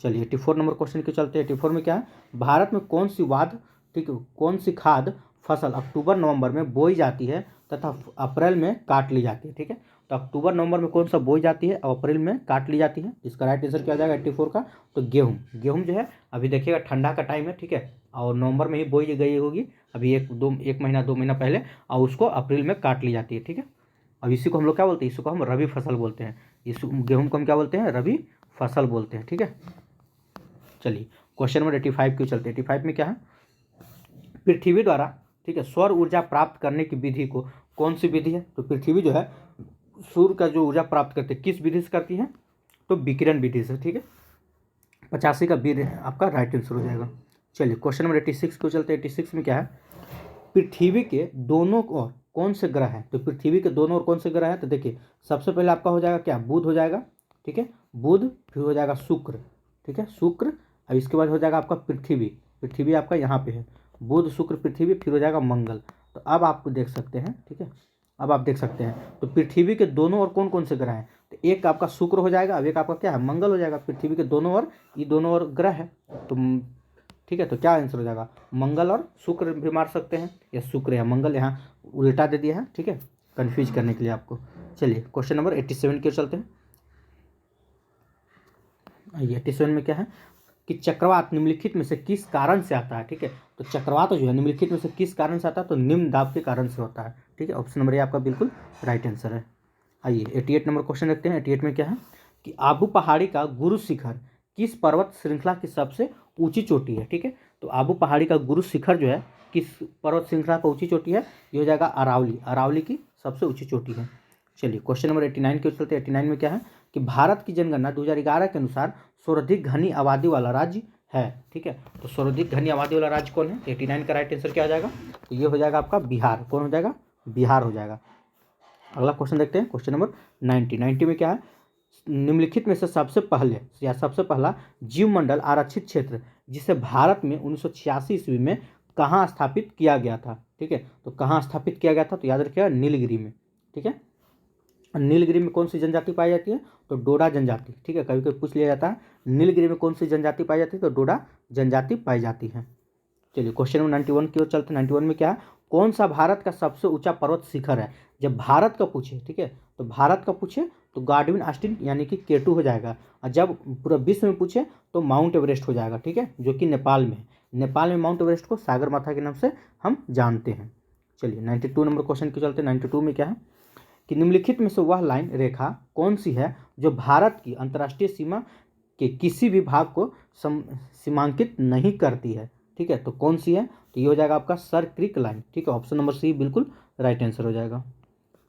चलिए 84 नंबर क्वेश्चन के चलते हैं। 84 में क्या है? भारत में कौन सी ठीक है, कौन सी खाद फसल अक्टूबर नवंबर में बोई जाती है तथा अप्रैल में काट ली जाती है? ठीक है, तो अक्टूबर नवंबर में कौन सा बोई जाती है और अप्रैल में काट ली जाती है? इसका राइट आंसर क्या हो जाएगा 84 का? तो गेहूँ। गेहूँ जो है अभी देखिएगा ठंडा का टाइम है, ठीक है, और नवंबर में ही बोई गई होगी, अभी एक महीना 2 महीना पहले, और उसको अप्रैल में काट ली जाती है, ठीक है। अब इसी को हम लोग क्या बोलते हैं? इसी को हम रबी फसल बोलते हैं। इस गेहूँ को हम क्या बोलते हैं? रबी फसल बोलते हैं, ठीक है। चलिए क्वेश्चन नंबर 85 क्यों चलते हैं। 85 में क्या है? पृथ्वी द्वारा, ठीक है, सौर ऊर्जा प्राप्त करने की विधि को कौन सी विधि है? तो पृथ्वी जो है सूर्य का जो ऊर्जा प्राप्त करते हैं किस विधि से करती है? तो विकिरण विधि से, ठीक है। 85 का बी आपका राइट आंसर हो जाएगा। चलिए क्वेश्चन नंबर 86 को चलते हैं। 86 में क्या है? पृथ्वी के दोनों ओर कौन से ग्रह हैं? तो पृथ्वी के दोनों ओर कौन से ग्रह हैं? तो देखिए सबसे पहले आपका हो जाएगा क्या? बुध हो जाएगा, ठीक है, बुध, फिर हो जाएगा शुक्र, ठीक है, शुक्र, अब इसके बाद हो जाएगा आपका पृथ्वी। पृथ्वी आपका यहाँ पे है, बुध शुक्र पृथ्वी, फिर हो जाएगा मंगल। तो अब आपको देख सकते हैं, ठीक है, अब आप देख सकते हैं तो पृथ्वी के दोनों ओर कौन कौन से ग्रह हैं? तो एक आपका शुक्र हो जाएगा, अब एक आपका क्या है? मंगल हो जाएगा। पृथ्वी के दोनों ओर, ये दोनों ओर ग्रह है, तो ठीक है, तो क्या आंसर हो जाएगा? मंगल और शुक्र भी मार सकते हैं, या शुक्र या मंगल, यहाँ उल्टा दे दिया है, ठीक है, कंफ्यूज करने के लिए आपको। चलिए क्वेश्चन नंबर 87 की ओर चलते हैं। 87 में क्या है? कि चक्रवात निम्नलिखित में से किस कारण से आता है? ठीक है, तो चक्रवात जो है निम्नलिखित में से किस कारण से आता है? तो निम्न दाब के कारण से होता है, ठीक है। ऑप्शन नंबर ए आपका बिल्कुल राइट आंसर है। आइए 88 नंबर क्वेश्चन देखते हैं। 88 में क्या है? कि आबू पहाड़ी का गुरु शिखर किस पर्वत श्रृंखला की सबसे ऊंची चोटी है? ठीक है, तो आबू पहाड़ी का गुरु शिखर जो है किस पर्वत श्रृंखला का ऊंची चोटी है? ये हो जाएगा अरावली। अरावली की सबसे ऊंची चोटी है। चलिए क्वेश्चन नंबर 89 के चलते। 89 में क्या है? कि भारत की जनगणना 2011 के अनुसार सर्वाधिक घनी आबादी वाला राज्य है, ठीक है, तो सर्वाधिक घनी आबादी वाला राज्य कौन है? 89 का राइट आंसर क्या हो जाएगा? तो ये हो जाएगा आपका बिहार। कौन हो जाएगा? बिहार हो जाएगा। अगला क्वेश्चन देखते हैं, क्वेश्चन नंबर 90 में क्या है? निम्नलिखित में से सबसे पहले या सबसे पहला जीवमंडल आरक्षित क्षेत्र जिसे भारत में 1986 ईस्वी में कहाँ स्थापित किया गया था? ठीक है, तो कहाँ स्थापित किया गया था? तो याद रखिएगा नीलगिरी में, ठीक है। नीलगिरी में कौन सी जनजाति पाई जाती है? तो डोडा जनजाति, ठीक है, कभी कभी पूछ लिया जाता है नीलगिरी में कौन सी जनजाति पाई जाती है? तो डोडा जनजाति पाई जाती है। चलिए क्वेश्चन नंबर 91 की ओर चलते हैं। 91 में क्या है? कौन सा भारत का सबसे ऊंचा पर्वत शिखर है जब भारत का पूछे, ठीक है, तो भारत का पूछे तो गाडविन ऑस्टिन यानी कि K2 हो जाएगा। और जब पूरा विश्व में पूछे तो माउंट एवरेस्ट हो जाएगा, ठीक है, जो कि नेपाल में है। नेपाल में माउंट एवरेस्ट को सागरमाथा के नाम से हम जानते हैं। चलिए 92 नंबर क्वेश्चन के चलते। 92 में क्या है कि निम्नलिखित में से वह लाइन रेखा कौन सी है जो भारत की अंतर्राष्ट्रीय सीमा के किसी भी भाग को सीमांकित नहीं करती है, ठीक है, तो कौन सी है, तो ये हो जाएगा आपका सर क्रिक लाइन, ठीक है, ऑप्शन नंबर सी बिल्कुल राइट आंसर हो जाएगा।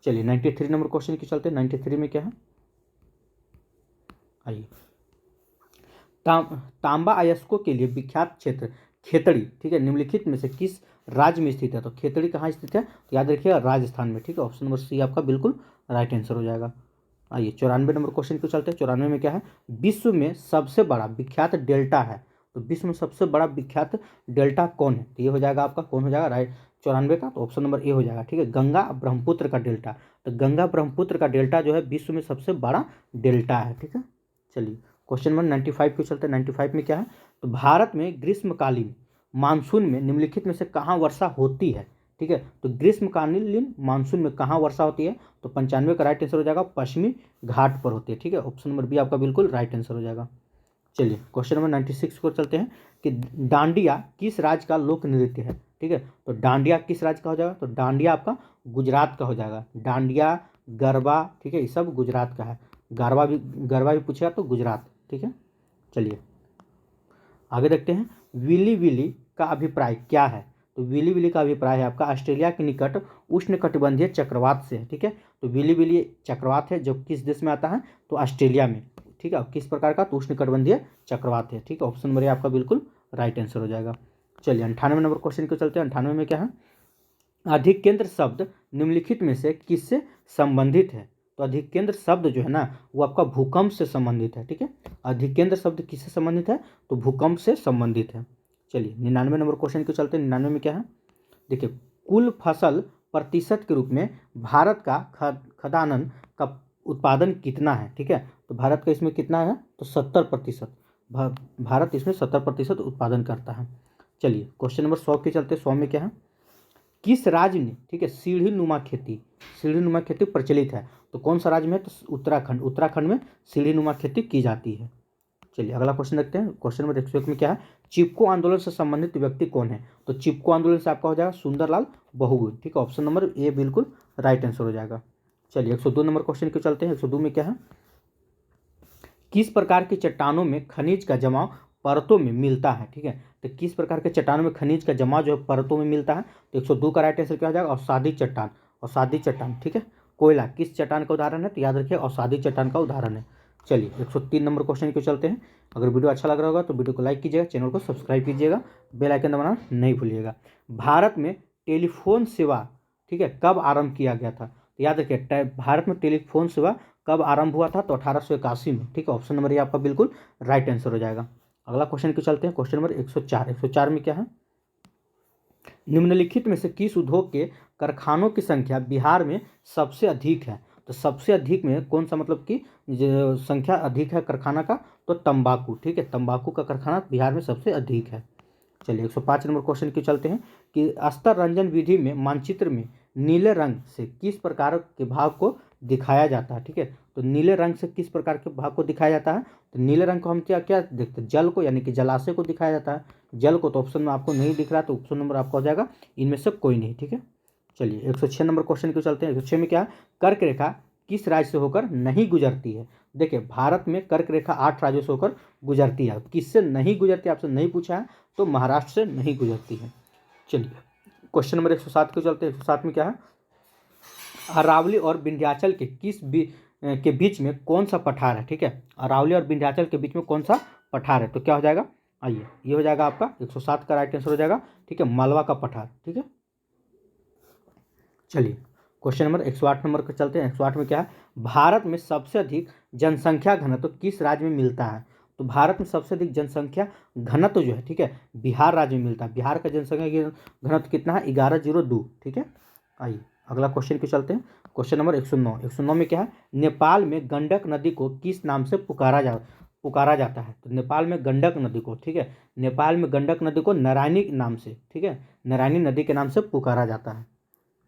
चलिए 93 नंबर क्वेश्चन के चलते। 93 में क्या है, आइए, तांबा अयस्कों के लिए विख्यात क्षेत्र खेतड़ी, ठीक है, निम्नलिखित में से किस राज्य में स्थित है, तो खेतड़ी कहाँ स्थित है, तो याद रखिएगा राजस्थान में, ठीक है, ऑप्शन नंबर सी आपका बिल्कुल राइट आंसर हो जाएगा। आइए 94 नंबर क्वेश्चन को चलते हैं। 94 में क्या है, विश्व में सबसे बड़ा विख्यात डेल्टा है, तो विश्व में सबसे बड़ा विख्यात डेल्टा कौन है, तो ये हो जाएगा आपका, कौन हो जाएगा राइट 94 का, तो ऑप्शन नंबर ए हो जाएगा, ठीक है, गंगा ब्रह्मपुत्र का डेल्टा। तो गंगा ब्रह्मपुत्र का डेल्टा जो है विश्व में सबसे बड़ा डेल्टा है, ठीक है। चलिए क्वेश्चन नंबर 95 को चलते हैं। 95 में क्या है, तो भारत में ग्रीष्मकालीन मानसून में निम्नलिखित में से कहाँ वर्षा होती है, ठीक है, तो ग्रीष्मकालीन मानसून में कहाँ वर्षा होती है, तो 95 का राइट आंसर हो जाएगा पश्चिमी घाट पर होती है, ठीक है, ऑप्शन नंबर बी आपका बिल्कुल राइट आंसर हो जाएगा। चलिए क्वेश्चन नंबर 96 को चलते हैं कि डांडिया किस राज्य का लोक नृत्य है, ठीक है, तो डांडिया किस राज्य का हो जाएगा, तो डांडिया आपका गुजरात का हो जाएगा। डांडिया, गरबा, ठीक है, ये सब गुजरात का है। गरबा भी पूछेगा तो गुजरात, ठीक है। चलिए आगे देखते हैं, विली विली का अभिप्राय क्या है, तो विली विली का अभिप्राय है आपका ऑस्ट्रेलिया के निकट उष्णकटिबंधीय चक्रवात से है, ठीक है, तो विली विली चक्रवात है जो किस देश में आता है, तो ऑस्ट्रेलिया में, ठीक है, किस प्रकार का, तो उष्णकटिबंधीय चक्रवात है, ठीक है, ऑप्शन नंबर ए आपका बिल्कुल राइट आंसर हो जाएगा। चलिए 98 नंबर क्वेश्चन को चलते हैं। 98 में क्या है, अधिकेंद्र शब्द निम्नलिखित में से किससे संबंधित है, तो अधिकेंद्र शब्द जो है ना वो आपका भूकंप से संबंधित है, ठीक है, अधिकेंद्र शब्द किससे संबंधित है, तो भूकंप से संबंधित है। चलिए 99 नंबर क्वेश्चन को चलते हैं। 99 में क्या है, देखिए, कुल फसल प्रतिशत के रूप में भारत का खाद्यान्न का उत्पादन कितना है, ठीक है, तो भारत का इसमें कितना है, तो 70%। भारत इसमें 70% उत्पादन करता है। चलिए क्वेश्चन नंबर 100 के चलते। 100 में क्या है, किस राज्य में, ठीक है, सीढ़ी नुमा खेती प्रचलित है, तो कौन सा राज्य में है, तो उत्तराखंड में सीढ़ी नुमा खेती की जाती है। चलिए अगला क्वेश्चन देखते हैं। क्वेश्चन नंबर 101 में क्या है, चिपको आंदोलन से संबंधित व्यक्ति कौन है, तो चिपको आंदोलन से आपका हो जाएगा सुंदरलाल बहुगुण, ठीक है, ऑप्शन नंबर ए बिल्कुल राइट आंसर हो जाएगा। चलिए 102 नंबर क्वेश्चन को चलते हैं। 102 में क्या है, किस प्रकार की चट्टानों में खनिज का जमाव परतों में मिलता है, ठीक है, तो किस प्रकार के चट्टानों में खनिज का जमाव जो है परतों में मिलता है, तो 102 का राइट आंसर क्या हो जाएगा, अवसादी चट्टान, ठीक है। कोयला किस चट्टान का उदाहरण है, तो याद रखिए अवसादी चट्टान का उदाहरण है। चलिए 103 नंबर क्वेश्चन को चलते हैं। अगर वीडियो अच्छा लग रहा होगा तो वीडियो को लाइक कीजिएगा, चैनल को सब्सक्राइब कीजिएगा, बेल आइकन दबाना नहीं भूलिएगा। भारत में टेलीफोन सेवा, ठीक है, कब आरंभ किया गया था, तो याद रखिए भारत में टेलीफोन सेवा कब आरंभ हुआ था, तो 1881 में, ठीक है, ऑप्शन नंबर ये आपका बिल्कुल राइट आंसर हो जाएगा। अगला क्वेश्चन को चलते हैं। Question number 104। 104 में क्या है, निम्नलिखित में से किस उद्योग के कारखानों की संख्या बिहार में सबसे अधिक है, तो सबसे अधिक में कौन सा, मतलब कि जो संख्या अधिक है कारखाना का, तो तंबाकू, ठीक है, तंबाकू का कारखाना बिहार में सबसे अधिक है। चलिए 105 नंबर क्वेश्चन की चलते हैं कि स्तर रंजन विधि में मानचित्र में नीले रंग से किस प्रकार के भाग को दिखाया जाता है, ठीक है, तो नीले रंग से किस प्रकार के भाग को दिखाया जाता है, तो नीले रंग को हम क्या क्या देखते हैं, जल को, यानी कि जलाशय को दिखाया जाता है। जल को तो ऑप्शन में आपको नहीं दिख रहा, तो ऑप्शन नंबर आपका हो जाएगा इनमें से कोई नहीं, ठीक है। चलिए 106 नंबर क्वेश्चन को चलते हैं। 106 में क्या, कर्क रेखा किस राज्य से होकर नहीं गुजरती है, देखिए भारत में कर्क रेखा 8 राज्यों से होकर गुजरती है, किससे नहीं गुजरती आपसे नहीं पूछा है, तो महाराष्ट्र से नहीं गुजरती है। चलिए क्वेश्चन नंबर 107 को चलते हैं। 107 में क्या है, अरावली और विंध्याचल के बीच में कौन सा पठार है, ठीक है, अरावली और विंध्याचल के बीच में कौन सा पठार है, तो क्या हो जाएगा, आइए ये हो जाएगा आपका 107 का राइट आंसर हो जाएगा, ठीक है, मालवा का पठार, ठीक है। चलिए क्वेश्चन नंबर 108 नंबर पर चलते हैं। 108 में क्या है, भारत में सबसे अधिक जनसंख्या घनत्व किस राज्य में मिलता है, तो भारत में सबसे अधिक जनसंख्या घनत्व जो है, ठीक है, बिहार राज्य में मिलता है। बिहार का जनसंख्या घनत्व कितना है, 1102, ठीक है। आइए अगला क्वेश्चन पे चलते हैं। Question number 109। 109 में क्या है, नेपाल में गंडक नदी को किस नाम से पुकारा जाता है, तो नेपाल में गंडक नदी को, ठीक है, नेपाल में गंडक नदी को नारायणी नाम से, ठीक है, नारायणी नदी के नाम से पुकारा जाता है।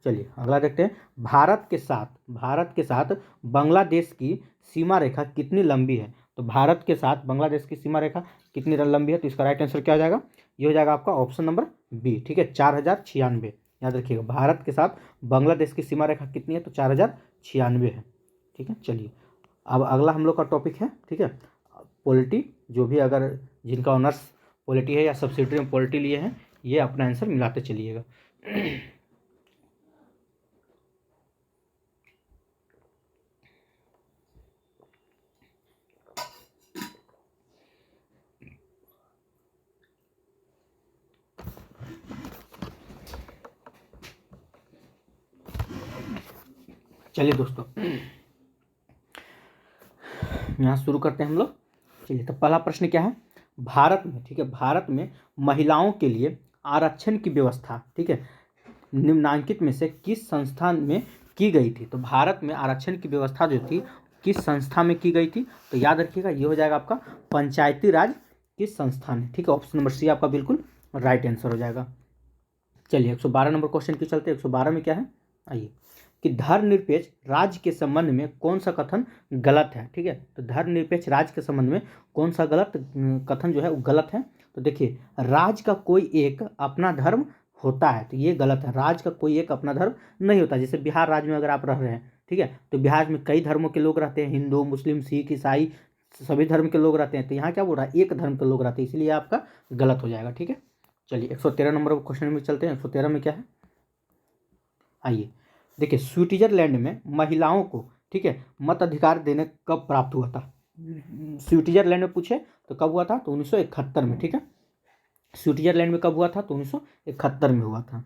चलिए अगला देखते हैं, भारत के साथ बांग्लादेश की सीमा रेखा कितनी लंबी है। तो भारत के साथ बांग्लादेश की सीमा रेखा कितनी लंबी है, तो इसका राइट आंसर क्या हो जाएगा, ये हो जाएगा आपका ऑप्शन नंबर बी, ठीक है, 4096। याद रखिएगा, भारत के साथ बांग्लादेश की सीमा रेखा कितनी है, तो 4096 है, ठीक है। चलिए अब अगला हम लोग का टॉपिक है, ठीक है, पॉलिटी। जो भी अगर जिनका ऑनर्स पॉलिटी है या सब्सिडियरी में पॉलिटी लिए हैं, ये अपना आंसर मिलाते चलिएगा। चलिए दोस्तों यहाँ शुरू करते हैं हम लोग। चलिए तो पहला प्रश्न क्या है, भारत में, ठीक है, भारत में महिलाओं के लिए आरक्षण की व्यवस्था, ठीक है, निम्नांकित में से किस संस्थान में की गई थी। तो भारत में आरक्षण की व्यवस्था जो थी किस संस्था में की गई थी, तो याद रखिएगा ये हो जाएगा आपका पंचायती राज किस संस्थान है, ठीक है। ऑप्शन नंबर सी आपका बिल्कुल राइट आंसर हो जाएगा। चलिए 112 नंबर क्वेश्चन की चलते हैं। 112 में क्या है, आइए, कि धर्मनिरपेक्ष राज्य के संबंध में कौन सा कथन गलत है, ठीक है। तो धर्मनिरपेक्ष राज्य के संबंध में कौन सा गलत कथन जो है वो गलत है। तो देखिए, राज्य का कोई एक अपना धर्म होता है, तो ये गलत है। राज्य का कोई एक अपना धर्म नहीं होता। जैसे बिहार राज्य में अगर आप रह रहे हैं, ठीक है, तो बिहार में कई धर्मों के लोग रहते हैं, हिंदू, मुस्लिम, सिख, ईसाई, सभी धर्म के लोग रहते हैं। तो यहाँ क्या बोल रहा है, एक धर्म के लोग रहते हैं, इसलिए आपका गलत हो जाएगा, ठीक है। चलिए 113 नंबर क्वेश्चन में चलते हैं। 113 में क्या है, आइए देखिए, स्विट्जरलैंड में महिलाओं को, ठीक है, मताधिकार देने कब प्राप्त हुआ था। स्विट्जरलैंड में पूछे तो कब हुआ था, तो 1971 में, ठीक है। स्विट्जरलैंड में कब हुआ था, तो 1971 में हुआ था।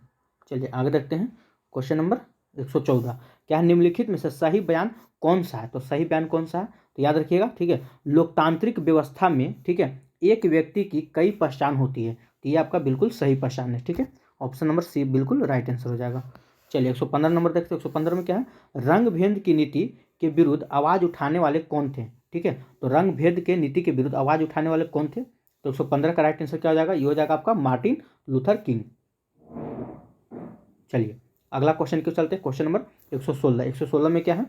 चलिए आगे देखते हैं। क्वेश्चन नंबर 114, क्या है, निम्नलिखित में से सही बयान कौन सा है। तो सही बयान कौन सा है, तो याद रखिएगा, ठीक है, लोकतांत्रिक व्यवस्था में, ठीक है, एक व्यक्ति की कई पहचान होती है। तो ये आपका बिल्कुल सही पहचान है, ठीक है। ऑप्शन नंबर सी बिल्कुल राइट आंसर हो जाएगा। चलिए 115 नंबर देखते हैं। 115 में क्या है, रंग भेद की नीति के विरुद्ध आवाज उठाने वाले कौन थे, ठीक है। तो रंग भेद के नीति के विरुद्ध आवाज उठाने वाले कौन थे, तो 115 का राइट आंसर क्या हो जाएगा, ये हो जाएगा आपका मार्टिन लूथर किंग। चलिए अगला क्वेश्चन क्यों चलते हैं। Question number 116। 116 में क्या है,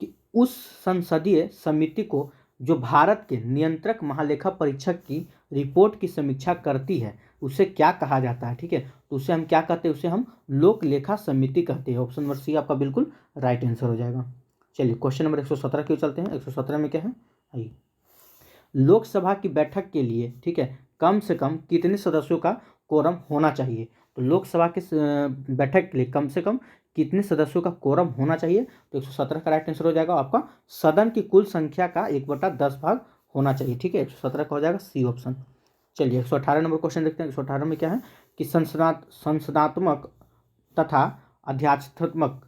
कि उस संसदीय समिति को जो भारत के नियंत्रक महालेखा परीक्षक की रिपोर्ट की समीक्षा करती है उसे क्या कहा जाता है, ठीक है। तो उसे हम क्या कहते हैं, उसे हम लोक लेखा समिति कहते हैं। ऑप्शन नंबर सी आपका बिल्कुल राइट आंसर हो जाएगा। चलिए क्वेश्चन नंबर 117 क्यों चलते हैं। 117 में क्या है, आइए, लोकसभा की बैठक के लिए, ठीक है, कम से कम कितने सदस्यों का कोरम होना चाहिए। तो लोकसभा के बैठक के लिए कम से कम कितने सदस्यों का कोरम होना चाहिए, तो 117 का राइट आंसर हो जाएगा आपका सदन की कुल संख्या का 1/10 भाग होना चाहिए, ठीक है। 117 का हो जाएगा सी ऑप्शन। चलिए 118 नंबर क्वेश्चन देखते हैं। 118 में क्या है, कि संसदात्मक तथा अध्यात्मक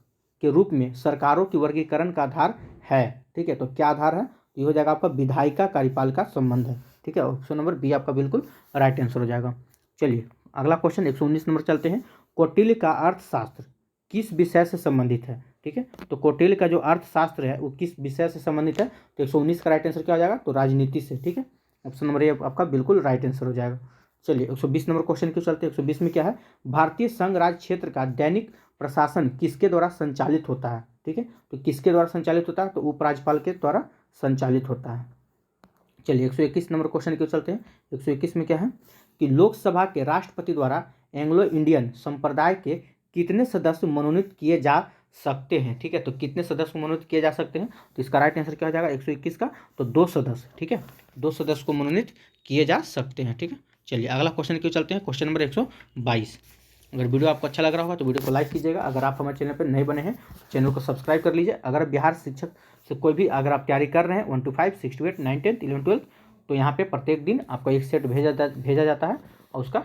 के रूप में सरकारों की वर्गीकरण का आधार है, ठीक है। तो क्या आधार है, तो ये हो जाएगा आपका विधायिका कार्यपालिका संबंध है, ठीक है। ऑप्शन नंबर बी आपका बिल्कुल राइट आंसर हो जाएगा। चलिए अगला क्वेश्चन 119 नंबर चलते हैं। कौटिल्य का अर्थशास्त्र किस विषय से संबंधित है, ठीक है। तो कौटिल्य का जो अर्थशास्त्र है वो किस विषय से संबंधित है, तो 119 का राइट आंसर क्या हो जाएगा, तो राजनीति से, ठीक है। ऑप्शन नंबर ए आपका बिल्कुल राइट आंसर हो जाएगा। चलिए 120 नंबर क्वेश्चन क्यों चलते हैं। 120 में क्या है, भारतीय संघ राज्य क्षेत्र का दैनिक प्रशासन किसके द्वारा संचालित होता है, ठीक है। तो किसके द्वारा संचालित होता है, तो उपराज्यपाल के द्वारा संचालित होता है। चलिए 121 नंबर क्वेश्चन क्यों चलते हैं। 121 में क्या है, कि लोकसभा के राष्ट्रपति द्वारा एंग्लो इंडियन संप्रदाय के कितने सदस्य मनोनीत किए जा सकते हैं, ठीक है। तो कितने सदस्य मनोनीत किए जा सकते हैं, तो इसका राइट आंसर क्या हो जाएगा 121 का, तो 2 सदस्य, ठीक है, 2 सदस्य को मनोनीत किए जा सकते हैं, ठीक है। चलिए अगला क्वेश्चन क्यों चलते हैं। Question number 122। अगर वीडियो आपको अच्छा लग रहा होगा तो वीडियो को लाइक कीजिएगा। अगर आप हमारे चैनल पर नए बने हैं चैनल को सब्सक्राइब कर लीजिए। अगर बिहार शिक्षक से कोई भी अगर आप तैयारी कर रहे हैं 1 to 5, 6 to 8, 9, 10, 11, 12, तो यहाँ पे प्रत्येक दिन आपको एक सेट भेजा जाता है और उसका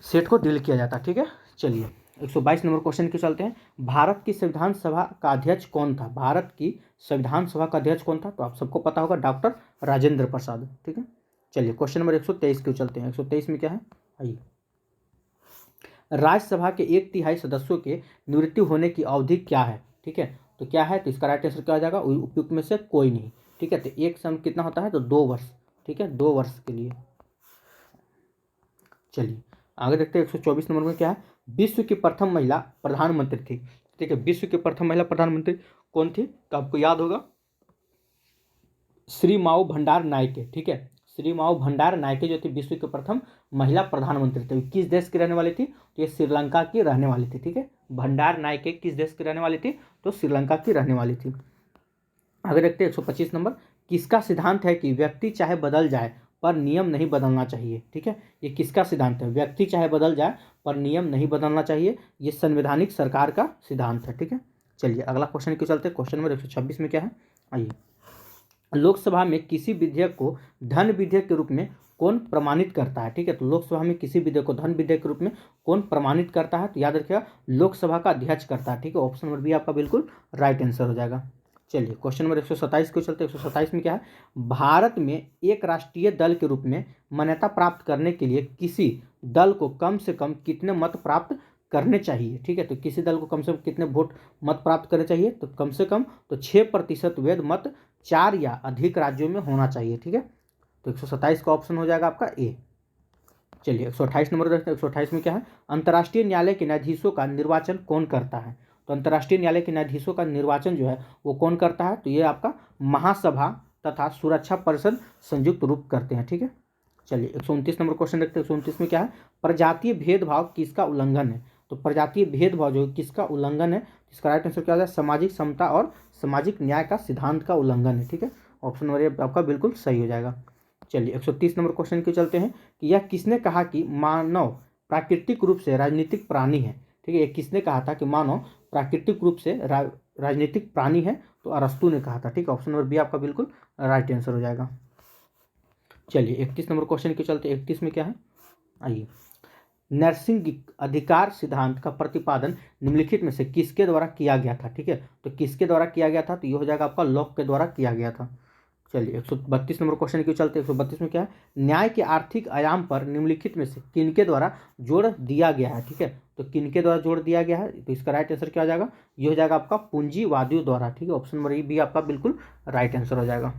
सेट को डील किया जाता है, ठीक है। चलिए 122 नंबर क्वेश्चन क्यों चलते हैं। भारत की संविधान सभा का अध्यक्ष कौन था, भारत की संविधान सभा का अध्यक्ष कौन था, तो आप सबको पता होगा डॉक्टर राजेंद्र प्रसाद, ठीक है। चलिए क्वेश्चन नंबर 123 क्यों चलते हैं। 123 में क्या है, आइए, राज्यसभा के 1/3 सदस्यों के निवृत्ति होने की अवधि क्या है, ठीक है। तो क्या है, तो इसका राइट आंसर क्या हो जाएगा, उपयुक्त में से कोई नहीं, ठीक है। तो एक सम कितना होता है, तो 2 वर्ष, ठीक है, 2 वर्ष के लिए। चलिए आगे देखते हैं 124 नंबर में क्या है, विश्व की प्रथम महिला प्रधानमंत्री थी। ठीक है, विश्व की प्रथम महिला प्रधानमंत्री कौन थी, तो आपको याद होगा श्री माओ भंडार नायके। ठीक है, श्री माओ भंडार नायके जो थी विश्व की प्रथम महिला प्रधानमंत्री थी। किस देश की रहने वाली थी, तो ये श्रीलंका की रहने वाली थी। ठीक है, भंडार नायके किस देश की रहने वाली थी, तो श्रीलंका की रहने वाली थी। अगर देखते हैं 125 नंबर, किसका सिद्धांत है कि व्यक्ति चाहे बदल जाए पर नियम नहीं बदलना चाहिए। ठीक है, ये किसका सिद्धांत है, व्यक्ति चाहे बदल जाए पर नियम नहीं बदलना चाहिए, ये संवैधानिक सरकार का सिद्धांत है। ठीक है, चलिए अगला क्वेश्चन की चलते हैं। क्वेश्चन नंबर 126 में क्या है, आइए। लोकसभा में किसी विधेयक को धन विधेयक के रूप में कौन प्रमाणित करता है। ठीक है, तो लोकसभा में किसी विधेयक को धन विधेयक के रूप में कौन प्रमाणित करता है, तो याद रखिएगा लोकसभा का अध्यक्ष करता है। ठीक है, ऑप्शन नंबर बी आपका बिल्कुल राइट आंसर हो जाएगा। चलिए क्वेश्चन नंबर 127 को चलते हैं। 127 में क्या है, भारत में एक राष्ट्रीय दल के रूप में मान्यता प्राप्त करने के लिए किसी दल को कम से कम कितने मत प्राप्त करने चाहिए। ठीक है, तो किसी दल को कम से कम कितने वोट मत प्राप्त करने चाहिए, तो कम से कम तो 6% वैध मत 4 या अधिक राज्यों में होना चाहिए। ठीक है, तो 127 का ऑप्शन हो जाएगा आपका ए। चलिए 128 नंबर देखते हैं। 128 में क्या है, अंतर्राष्ट्रीय न्यायालय के न्यायाधीशों का निर्वाचन कौन करता है। तो अंतर्राष्ट्रीय न्यायालय के न्यायाधीशों का निर्वाचन जो है वो कौन करता है, तो ये आपका महासभा तथा सुरक्षा परिषद संयुक्त रूप करते हैं। ठीक है, चलिए 129 नंबर क्वेश्चन देखते हैं। 129 में क्या है, प्रजातीय भेदभाव किसका उल्लंघन है। तो प्रजातीय भेदभाव जो किसका उल्लंघन है, इसका राइट आंसर क्या हो जाए, सामाजिक समता और सामाजिक न्याय का सिद्धांत का उल्लंघन है। ठीक है, ऑप्शन नंबर आपका बिल्कुल सही हो जाएगा। चलिए 130 नंबर क्वेश्चन के चलते हैं कि यह किसने कहा कि मानव प्राकृतिक रूप से राजनीतिक प्राणी है। ठीक है, ये किसने कहा था कि मानव प्राकृतिक रूप से राजनीतिक प्राणी है, तो अरस्तु ने कहा था। ठीक है, ऑप्शन नंबर बी आपका बिल्कुल राइट आंसर हो जाएगा। चलिए 31 नंबर क्वेश्चन के चलते 31 में क्या है, आइए। नरसिंह अधिकार सिद्धांत का प्रतिपादन निम्नलिखित में से किसके द्वारा किया गया था। ठीक है, तो किसके द्वारा किया गया था, तो ये हो जाएगा आपका लॉक के द्वारा किया गया था। चलिए 132 नंबर क्वेश्चन के चलते 132 में क्या है, न्याय के आर्थिक आयाम पर निम्नलिखित में से किनके द्वारा जोड़ दिया गया है। ठीक है, तो किनके द्वारा जोड़ दिया गया है, तो इसका राइट आंसर क्या हो जाएगा, ये हो जाएगा आपका पूंजीवादियों द्वारा। ठीक है, ऑप्शन नंबर बी आपका बिल्कुल राइट आंसर हो जाएगा।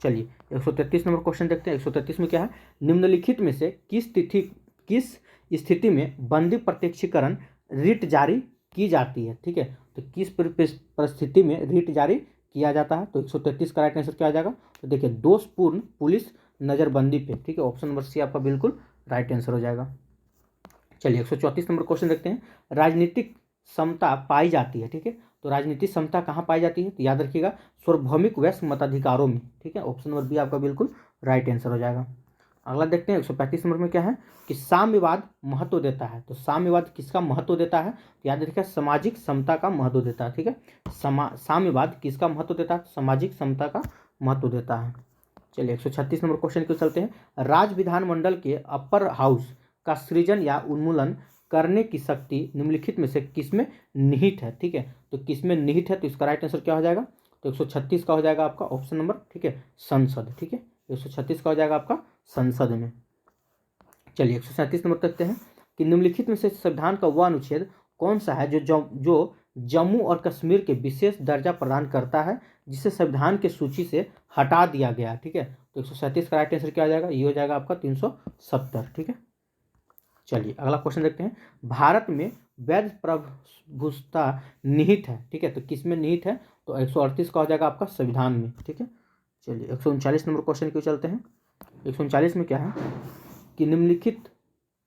चलिए 133 नंबर क्वेश्चन देखते हैं। 133 में क्या है, निम्नलिखित में से किस स्थिति में बंदी प्रत्यक्षीकरण रिट जारी की जाती है। ठीक है, तो किस परिस्थिति में रिट जारी किया जाता है, तो 133 का राइट आंसर क्या आ जाएगा, तो देखिए दोषपूर्ण पुलिस नज़रबंदी पे। ठीक है, ऑप्शन नंबर सी आपका बिल्कुल राइट आंसर हो जाएगा। चलिए 134 नंबर क्वेश्चन देखते हैं, राजनीतिक समता पाई जाती है। ठीक है, तो राजनीतिक समता कहाँ पाई जाती है, तो याद रखिएगा सार्वभौमिक वयस्क मताधिकारों में। ठीक है, ऑप्शन नंबर बी आपका बिल्कुल राइट आंसर हो जाएगा। अगला देखते हैं 135 नंबर में क्या है कि साम्यवाद महत्व देता है। तो साम्यवाद किसका महत्व देता है, तो याद रखिए सामाजिक समता का महत्व देता है। ठीक है, साम्यवाद किसका महत्व देता है, सामाजिक समता का महत्व देता है। चलिए 136 नंबर क्वेश्चन को चलते हैं, राज्य विधानमंडल के अपर हाउस का सृजन या उन्मूलन करने की शक्ति निम्नलिखित में से किसमें निहित है। ठीक है, तो किसमें निहित है, तो इसका राइट आंसर क्या हो जाएगा, तो 136 का हो जाएगा आपका ऑप्शन नंबर, ठीक है, संसद। ठीक है, 136 का हो जाएगा आपका संसद में। चलिए 137 नंबर देखते हैं कि निम्नलिखित में से संविधान का वह अनुच्छेद कौन सा है जो जम्मू और कश्मीर के विशेष दर्जा प्रदान करता है, जिसे संविधान की सूची से हटा दिया गया। ठीक है, तो 137 का राइट आंसर क्या हो जाएगा, ये हो जाएगा आपका 370। ठीक है, चलिए अगला क्वेश्चन देखते हैं, भारत में वैध प्रभुता निहित है। ठीक है, तो किस में निहित है, तो 138 का हो जाएगा आपका संविधान में। ठीक है, चलिए 139 नंबर क्वेश्चन क्यों चलते हैं। 139 में क्या है कि निम्नलिखित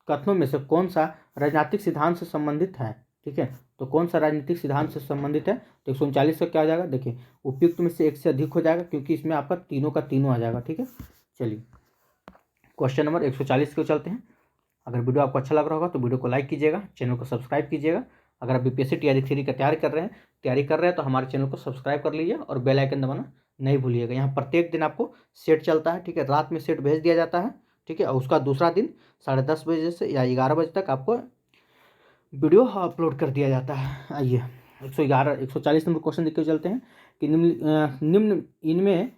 कथनों में से कौन सा राजनीतिक सिद्धांत से संबंधित है। ठीक है, तो कौन सा राजनीतिक सिद्धांत से संबंधित है, तो 139 का क्या आ जाएगा, देखिए उपयुक्त में से एक से अधिक हो जाएगा, क्योंकि इसमें आपका तीनों का तीनों आ जाएगा। ठीक है, चलिए क्वेश्चन नंबर 140 को चलते हैं। अगर वीडियो आपको अच्छा लग रहा होगा तो वीडियो को लाइक कीजिएगा, चैनल को सब्सक्राइब कीजिएगा। अगर आप बीपीएससी टीआरई 3 का तैयारी कर रहे हैं तो हमारे चैनल को सब्सक्राइब कर लीजिए और बेल आइकन दबाना नहीं भूलिएगा। यहाँ प्रत्येक दिन आपको सेट चलता है। ठीक है, रात में सेट भेज दिया जाता है। ठीक है, और उसका दूसरा दिन 10:30 बजे से या 11 बजे तक आपको वीडियो अपलोड कर दिया जाता है। आइए 140 नंबर क्वेश्चन देख के चलते हैं कि निम्न इनमें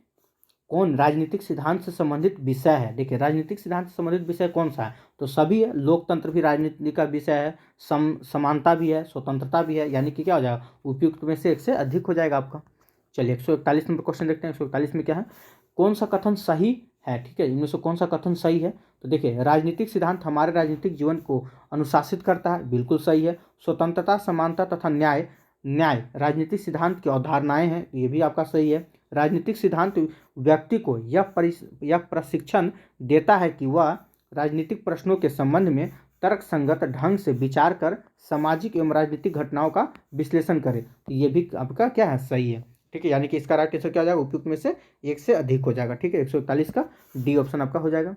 कौन राजनीतिक सिद्धांत से संबंधित विषय है। देखिए राजनीतिक सिद्धांत से संबंधित विषय कौन सा है, तो सभी है। लोकतंत्र भी राजनीति का विषय है, समानता भी है, स्वतंत्रता भी है, यानी कि क्या हो जाएगा, उपयुक्त में से एक से अधिक हो जाएगा आपका। चलिए 141 नंबर क्वेश्चन देखते हैं। 141 में क्या है, कौन सा कथन सही है। ठीक है, इनमें से कौन सा कथन सही है, तो देखिए, राजनीतिक सिद्धांत हमारे राजनीतिक जीवन को अनुशासित करता है, बिल्कुल सही है। स्वतंत्रता, समानता तथा न्याय न्याय राजनीतिक सिद्धांत की अवधारणाएं हैं, ये भी आपका सही है। राजनीतिक सिद्धांत व्यक्ति को यह प्रशिक्षण देता है कि वह राजनीतिक प्रश्नों के संबंध में तर्कसंगत ढंग से विचार कर सामाजिक एवं राजनीतिक घटनाओं का विश्लेषण करे। तो ये भी आपका क्या है, सही है। ठीक है, यानी कि इसका राइट आंसर क्या हो जाएगा, उपयुक्त में से एक से अधिक हो जाएगा। ठीक है, 141 का डी ऑप्शन आपका हो जाएगा।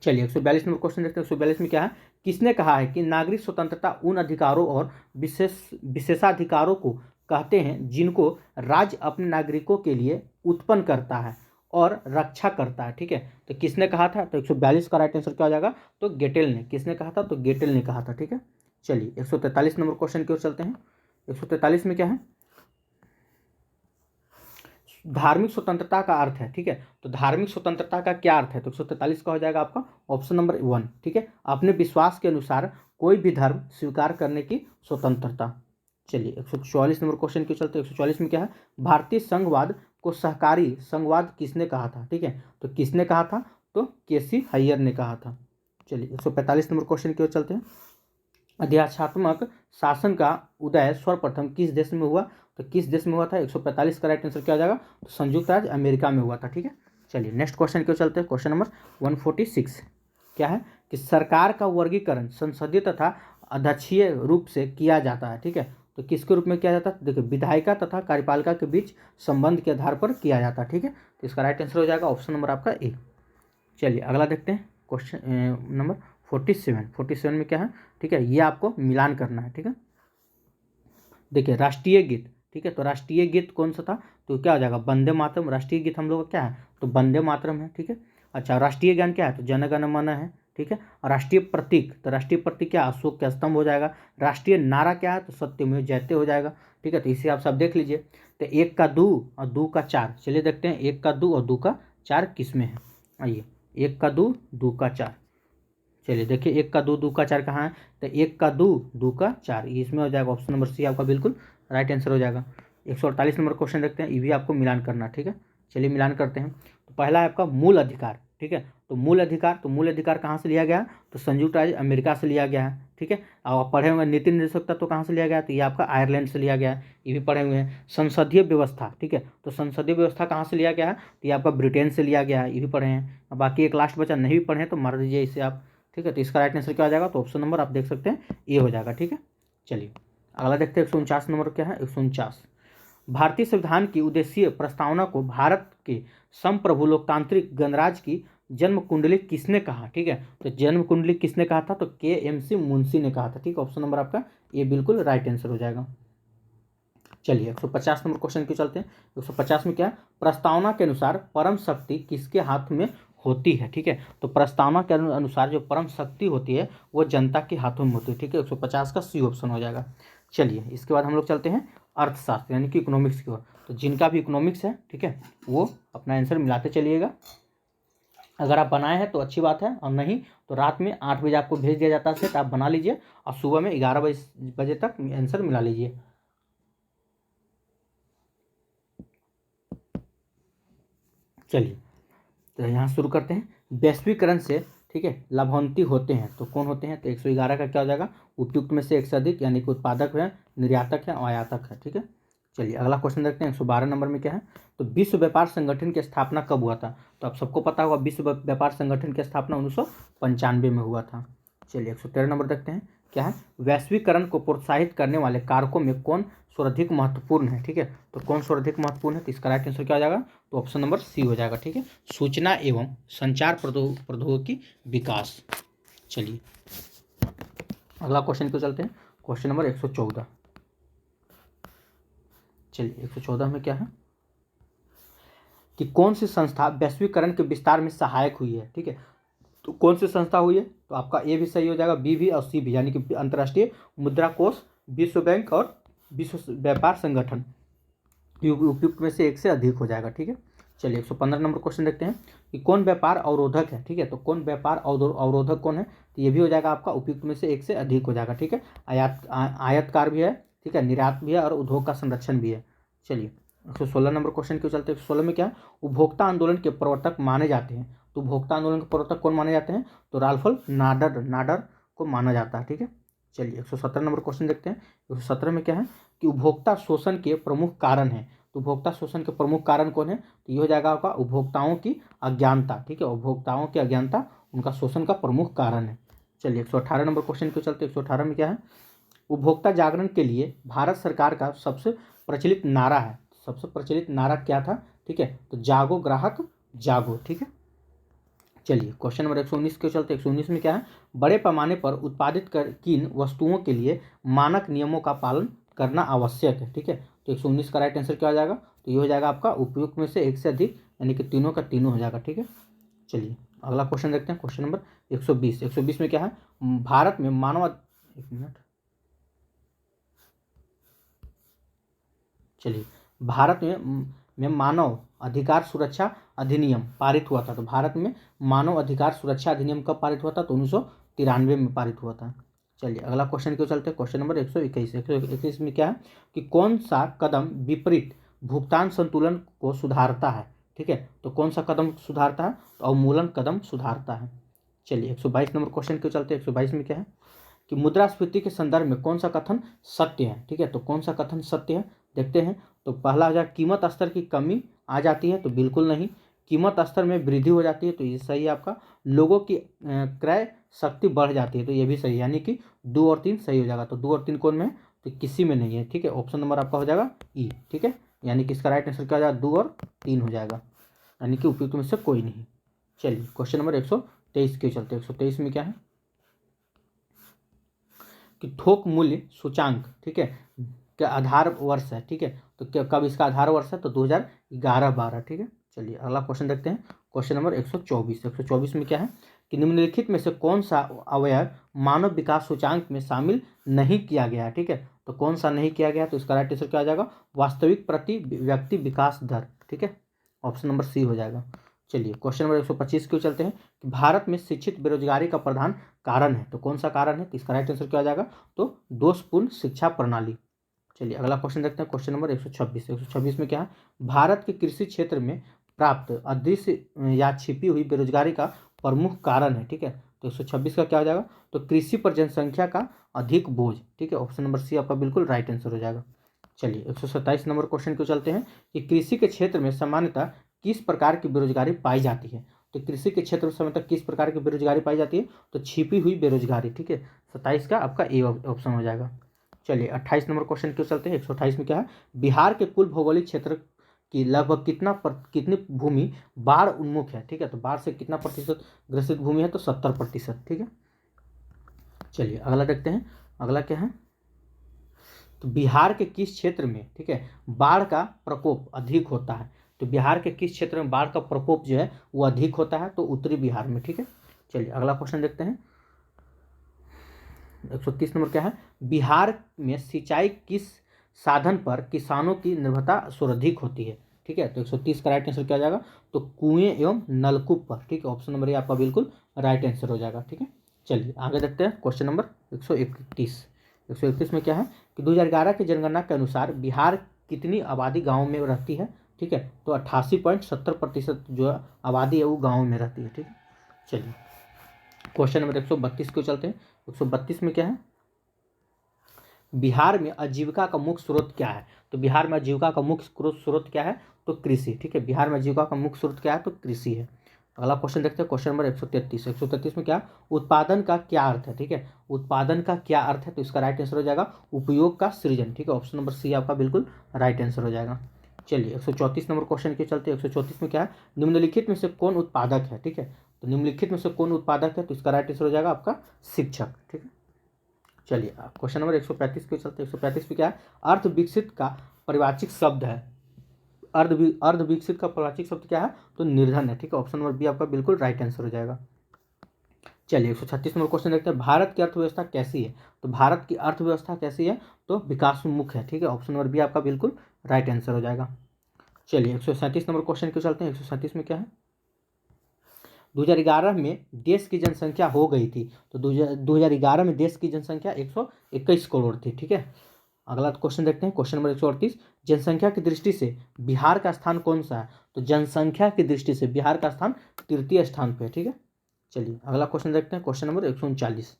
चलिए 142 नंबर क्वेश्चन देखते हैं। 142 में क्या है, किसने कहा है कि नागरिक स्वतंत्रता उन अधिकारों और विशेषाधिकारों को कहते हैं जिनको राज्य अपने नागरिकों के लिए उत्पन्न करता है और रक्षा करता है। ठीक है, तो किसने कहा था, तो 142 का राइट आंसर क्या हो जाएगा, तो गेटेल ने। किसने कहा था, तो गेटेल ने कहा था। ठीक है, चलिए 143 नंबर क्वेश्चन की ओर चलते हैं। 143 में क्या है, धार्मिक स्वतंत्रता का अर्थ है। ठीक है, तो धार्मिक स्वतंत्रता का क्या अर्थ है, तो 143 का हो जाएगा आपका ऑप्शन नंबर 1। ठीक है, अपने विश्वास के अनुसार कोई भी धर्म स्वीकार करने की स्वतंत्रता। चलिए 144 नंबर क्वेश्चन क्यों चलते हैं। 144 में क्या है, भारतीय संघवाद को सहकारी संघवाद किसने कहा था। ठीक है, तो किसने कहा था, तो केसी हय्यर ने कहा था। चलिए 145 नंबर क्वेश्चन की ओर चलते हैं। अध्यात्मात्मक शासन का उदय सर्वप्रथम किस देश में हुआ, तो किस देश में हुआ था, 145 का राइट आंसर क्या हो जाएगा, तो संयुक्त राज्य अमेरिका में हुआ था। ठीक है, चलिए नेक्स्ट क्वेश्चन क्यों चलते हैं। क्वेश्चन नंबर 146 क्या है, कि सरकार का वर्गीकरण संसदीय तथा अध्यक्षीय रूप से किया जाता है। ठीक है, तो किसके रूप में किया जाता है, देखिए विधायिका तथा कार्यपालिका के बीच संबंध के आधार पर किया जाता है। ठीक है, तो इसका राइट आंसर हो जाएगा ऑप्शन नंबर आपका ए। चलिए अगला देखते हैं, क्वेश्चन नंबर 47 में क्या है, ठीक है, ये आपको मिलान करना है। ठीक है, देखिए राष्ट्रीय गीत, ठीक है, तो राष्ट्रीय गीत कौन सा था, तो क्या हो जाएगा, वंदे मातरम। राष्ट्रीय गीत हम लोग का क्या है, तो वंदे मातरम है। ठीक है, अच्छा राष्ट्रीय गान क्या है, तो जन गण मन है। ठीक है, और राष्ट्रीय प्रतीक, तो राष्ट्रीय प्रतीक क्या, अशोक का स्तंभ हो जाएगा। राष्ट्रीय नारा क्या है, तो सत्यमेव जयते हो जाएगा। ठीक है, तो इसे आप सब देख लीजिए। तो 1 का 2 और 2 का 4, चलिए देखते हैं 1 का 2 और 2 का 4 किस में है। आइए 1 का 2 2 का 4, चलिए देखिए 1 का 2 2 का 4 कहाँ है, तो 1 का 2 2 का 4 इसमें हो जाएगा। ऑप्शन नंबर सी आपका बिल्कुल राइट आंसर हो जाएगा। 148 नंबर क्वेश्चन देखते हैं, ये भी आपको मिलान करना। ठीक है, चलिए मिलान करते हैं। तो पहला है आपका मूल अधिकार। ठीक है, तो मूल अधिकार कहाँ से लिया गया, तो संयुक्त राज्य अमेरिका से लिया गया है। ठीक है, और पढ़े हुए नीति निर्देशक तत्व कहाँ से लिया गया, तो ये आपका आयरलैंड से लिया गया है, ये भी पढ़े हुए हैं। संसदीय व्यवस्था, ठीक है, तो संसदीय व्यवस्था कहाँ से लिया गया है, तो ये आपका ब्रिटेन से लिया गया है, ये भी पढ़े हैं। बाकी एक लास्ट बचा नहीं भी पढ़े हैं तो मार दीजिए इसे आप। ठीक है, तो इसका राइट आंसर क्या हो जाएगा, तो ऑप्शन नंबर आप देख सकते हैं ए हो जाएगा। ठीक है, चलिए अगला देखते हैं 149 नंबर क्या है। 149 भारतीय संविधान की उद्देश्य प्रस्तावना को भारत के संप्रभु लोकतांत्रिक गणराज्य की जन्म कुंडली किसने कहा। ठीक है, तो जन्म कुंडली किसने कहा था, तो KMC मुंशी ने कहा था। ठीक है, ऑप्शन नंबर आपका ये बिल्कुल राइट आंसर हो जाएगा। चलिए 150 नंबर क्वेश्चन क्यों चलते हैं। 150 में क्या है, प्रस्तावना के अनुसार परम शक्ति किसके हाथ में होती है। ठीक है, तो प्रस्तावना के अनुसार जो परम शक्ति होती है वो जनता के हाथों में होती है। ठीक है, 150 का सी ऑप्शन हो जाएगा। चलिए इसके बाद हम लोग चलते हैं अर्थशास्त्र यानी कि इकोनॉमिक्स की ओर। तो जिनका भी इकोनॉमिक्स है, ठीक है, वो अपना आंसर मिलाते चलिएगा। अगर आप बनाए हैं तो अच्छी बात है, और नहीं तो रात में 8 बजे आपको भेज दिया जाता है सेट, आप बना लीजिए और सुबह में 11 बजे तक आंसर मिला लीजिए। चलिए तो यहाँ शुरू करते हैं। वैश्वीकरण से, ठीक है, लाभान्वित होते हैं तो कौन होते हैं, तो 111 का क्या हो जाएगा, उपयुक्त में से एक से अधिक, यानी कि उत्पादक है, निर्यातक है, आयातक है। ठीक है, चलिए अगला क्वेश्चन देखते हैं। 112 नंबर में क्या है, तो विश्व व्यापार संगठन की स्थापना कब हुआ था, तो आप सबको पता होगा विश्व व्यापार संगठन की स्थापना 1995 में हुआ था। चलिए 113 नंबर देखते हैं क्या है, वैश्वीकरण को प्रोत्साहित करने वाले कारकों में कौन सर्वाधिक महत्वपूर्ण है। ठीक है, तो कौन सर्वाधिक महत्वपूर्ण है, तो इसका राइट आंसर क्या हो जाएगा, तो ऑप्शन नंबर सी हो जाएगा। ठीक है, सूचना एवं संचार प्रौद्योगिकी विकास। चलिए अगला क्वेश्चन क्यों चलते हैं। Question number 114। चलिए 114 में क्या है, कि कौन सी संस्था वैश्वीकरण के विस्तार में सहायक हुई है। ठीक है, तो कौन सी संस्था हुई है, तो आपका ए भी सही हो जाएगा, बी भी और सी भी, यानी कि अंतर्राष्ट्रीय मुद्रा कोष, विश्व बैंक और विश्व व्यापार संगठन, उपयुक्त में से एक से अधिक हो जाएगा। ठीक है, चलिए 115 नंबर क्वेश्चन देखते हैं, कि कौन व्यापार अवरोधक है। ठीक है, तो कौन व्यापार अवरोधक कौन है, तो ये भी हो जाएगा आपका उपयुक्त में से एक से अधिक हो जाएगा। ठीक है, आयातकार भी है, ठीक है, निर्यात भी है और उद्योग का संरक्षण भी है। चलिए 116 नंबर क्वेश्चन क्यों चलते हैं। 116 में क्या है, उपभोक्ता आंदोलन के प्रवर्तक माने जाते हैं तो उपभोक्ता आंदोलन के प्रवर्तक कौन माने जाते हैं? तो राल्फ नाडर को माना जाता है। ठीक है, चलिए 117 नंबर क्वेश्चन देखते हैं। 117 में क्या है कि उपभोक्ता शोषण के प्रमुख कारण है। तो उपभोक्ता शोषण के प्रमुख कारण कौन है? तो ये हो जाएगा आपका उपभोक्ताओं की अज्ञानता। ठीक है, उपभोक्ताओं की अज्ञानता उनका शोषण का प्रमुख कारण है। चलिए 118 नंबर क्वेश्चन को चलते। 118 में क्या है? उपभोक्ता जागरण के लिए भारत सरकार का सबसे प्रचलित नारा है। सबसे प्रचलित नारा क्या था? ठीक है, तो जागो ग्राहक जागो। ठीक है, चलिए क्वेश्चन नंबर 119 के चलते। 119 में क्या है? बड़े पैमाने पर उत्पादित किन वस्तुओं के लिए मानक नियमों का पालन करना आवश्यक है। ठीक है, तो 119 का राइट आंसर क्या हो जाएगा? तो ये हो जाएगा आपका उपयुक्त में से एक से अधिक, यानी कि तीनों का तीनों हो जाएगा। ठीक है, चलिए अगला क्वेश्चन देखते हैं। Question number 120। 120 में क्या है? भारत में मानव एक मिनट, चलिए भारत में मानव अधिकार सुरक्षा अधिनियम पारित हुआ था। तो भारत में मानव अधिकार सुरक्षा अधिनियम कब पारित हुआ था? तो 1993 में पारित हुआ था। चलिए अगला क्वेश्चन क्यों चलते हैं। Question number 121। 121 में क्या है कि कौन सा कदम विपरीत भुगतान संतुलन को सुधारता है? ठीक है, तो कौन सा कदम सुधारता है? तो अवमूलन कदम सुधारता है। चलिए 122 नंबर क्वेश्चन क्यों चलते हैं। 122 में क्या है कि मुद्रास्फीति के संदर्भ में कौन सा कथन सत्य है? ठीक है, तो कौन सा कथन सत्य है देखते हैं। तो पहला हो जाए कीमत स्तर की कमी आ जाती है, तो बिल्कुल नहीं। कीमत स्तर में वृद्धि हो जाती है, तो ये सही है आपका। लोगों की क्रय शक्ति बढ़ जाती है, तो ये भी सही है, यानी कि 2 और 3 सही हो जाएगा। तो 2 और 3 कौन में है? तो किसी में नहीं है। ठीक है, ऑप्शन नंबर आपका हो जाएगा ई। ठीक है, यानी कि इसका राइट आंसर क्या हो जाएगा? 2 और 3 हो जाएगा, यानी कि उपयुक्त में से कोई नहीं। चलिए क्वेश्चन नंबर 123 के चलते। 123 में क्या है कि थोक मूल्य सूचांक, ठीक है, का आधार वर्ष है। ठीक है, तो क्या कब इसका आधार वर्ष है? तो 2011-12। ठीक है, चलिए अगला क्वेश्चन देखते हैं। Question number 124। 124 में क्या है कि निम्नलिखित में से कौन सा अवयव मानव विकास सूचांक में शामिल नहीं किया गया है? ठीक है, तो कौन सा नहीं किया गया? तो इसका राइट आंसर क्या आ जाएगा? वास्तविक प्रति व्यक्ति विकास दर। ठीक है, ऑप्शन नंबर सी हो जाएगा। चलिए क्वेश्चन नंबर 125 क्यों चलते हैं कि भारत में शिक्षित बेरोजगारी का प्रधान कारण है। तो कौन सा कारण है? तो इसका राइट आंसर क्या आ जाएगा? तो दोषपूर्ण शिक्षा प्रणाली। चलिए अगला क्वेश्चन देखते हैं। Question number 126। 126 में क्या है? भारत के कृषि क्षेत्र में प्राप्त अदृश्य या छिपी हुई बेरोजगारी का प्रमुख कारण है। ठीक है, तो 126 का क्या हो जाएगा? तो कृषि पर जनसंख्या का अधिक बोझ। ठीक है, ऑप्शन नंबर सी आपका बिल्कुल राइट आंसर हो जाएगा। चलिए 127 नंबर क्वेश्चन क्यों चलते हैं कि कृषि के क्षेत्र में सामान्यतः किस प्रकार की बेरोजगारी पाई जाती है? तो कृषि के क्षेत्र में सामान्यतः किस प्रकार की बेरोजगारी पाई जाती है? तो छिपी हुई बेरोजगारी। ठीक है, 27 का आपका ए ऑप्शन हो जाएगा। चलिए 28 नंबर क्वेश्चन क्यों चलते हैं। 128 में क्या है? बिहार के कुल भौगोलिक क्षेत्र की लगभग कितनी भूमि बाढ़ उन्मुख है? ठीक है, तो बाढ़ से कितना प्रतिशत ग्रसित भूमि है? तो 70%। ठीक है, चलिए अगला देखते हैं। अगला क्या है? तो बिहार के किस क्षेत्र में, ठीक है, बाढ़ का प्रकोप अधिक होता है? तो बिहार के किस क्षेत्र में बाढ़ का प्रकोप जो है वो अधिक होता है? तो उत्तरी बिहार में। ठीक है, चलिए अगला क्वेश्चन देखते हैं। 130 नंबर क्या है? बिहार में सिंचाई किस साधन पर किसानों की निर्भरता सर्वाधिक होती है? ठीक है, तो 130 का राइट आंसर क्या आ जाएगा? तो कुएं एवं नलकूप पर। ठीक है, ऑप्शन नंबर ए आपका बिल्कुल राइट आंसर हो जाएगा। ठीक है, चलिए आगे देखते हैं। Question number 131। 131 में क्या है कि 2011 की जनगणना के अनुसार बिहार कितनी आबादी गाँव में रहती है? ठीक है, तो 88.70% जो आबादी है वो गाँव में रहती है। ठीक है, चलिए क्वेश्चन नंबर 132 को चलते हैं। 132 में क्या है? बिहार में आजीविका का मुख्य स्रोत क्या है? तो बिहार में आजीविका का मुख्य स्रोत क्या है? तो कृषि। ठीक है, बिहार में आजीविका का मुख्य स्रोत क्या है? तो कृषि है। अगला क्वेश्चन देखते हैं। Question number 133। 133 में क्या? उत्पादन का क्या अर्थ है? ठीक है, उत्पादन का क्या अर्थ है? तो इसका राइट आंसर हो जाएगा उपयोग का सृजन। ठीक है, ऑप्शन नंबर सी आपका बिल्कुल राइट आंसर हो जाएगा। चलिए 134 नंबर क्वेश्चन के चलते। 134 में क्या है? निम्नलिखित में से कौन उत्पादक है? ठीक है, तो निम्नलिखित में से कौन उत्पादक है? तो इसका राइट आंसर हो जाएगा आपका शिक्षक। ठीक है, चलिए क्वेश्चन नंबर 135 के चलते। 135 में क्या है? अर्ध विकसित का परिवाचिक शब्द है। अर्ध विकसित का परिवाचिक शब्द क्या है? तो निर्धन है। ठीक है, ऑप्शन नंबर बी आपका बिल्कुल राइट आंसर हो जाएगा। चलिए 136 नंबर क्वेश्चन देखते हैं। भारत की अर्थव्यवस्था कैसी है? तो भारत की अर्थव्यवस्था कैसी है? तो विकासोन्मुख है। ठीक है, ऑप्शन नंबर बी आपका बिल्कुल राइट आंसर हो जाएगा। चलिए 137 नंबर क्वेश्चन क्यों चलते हैं। 137 में क्या है? 2011 में देश की जनसंख्या हो गई थी। तो 2011 में देश की जनसंख्या 121 करोड़ थी। ठीक है, अगला क्वेश्चन देखते हैं, क्वेश्चन नंबर 138, जनसंख्या की दृष्टि से बिहार का स्थान कौन सा है? तो जनसंख्या की दृष्टि से बिहार का स्थान तृतीय स्थान पे है। ठीक है, चलिए अगला क्वेश्चन देखते हैं, क्वेश्चन नंबर 139।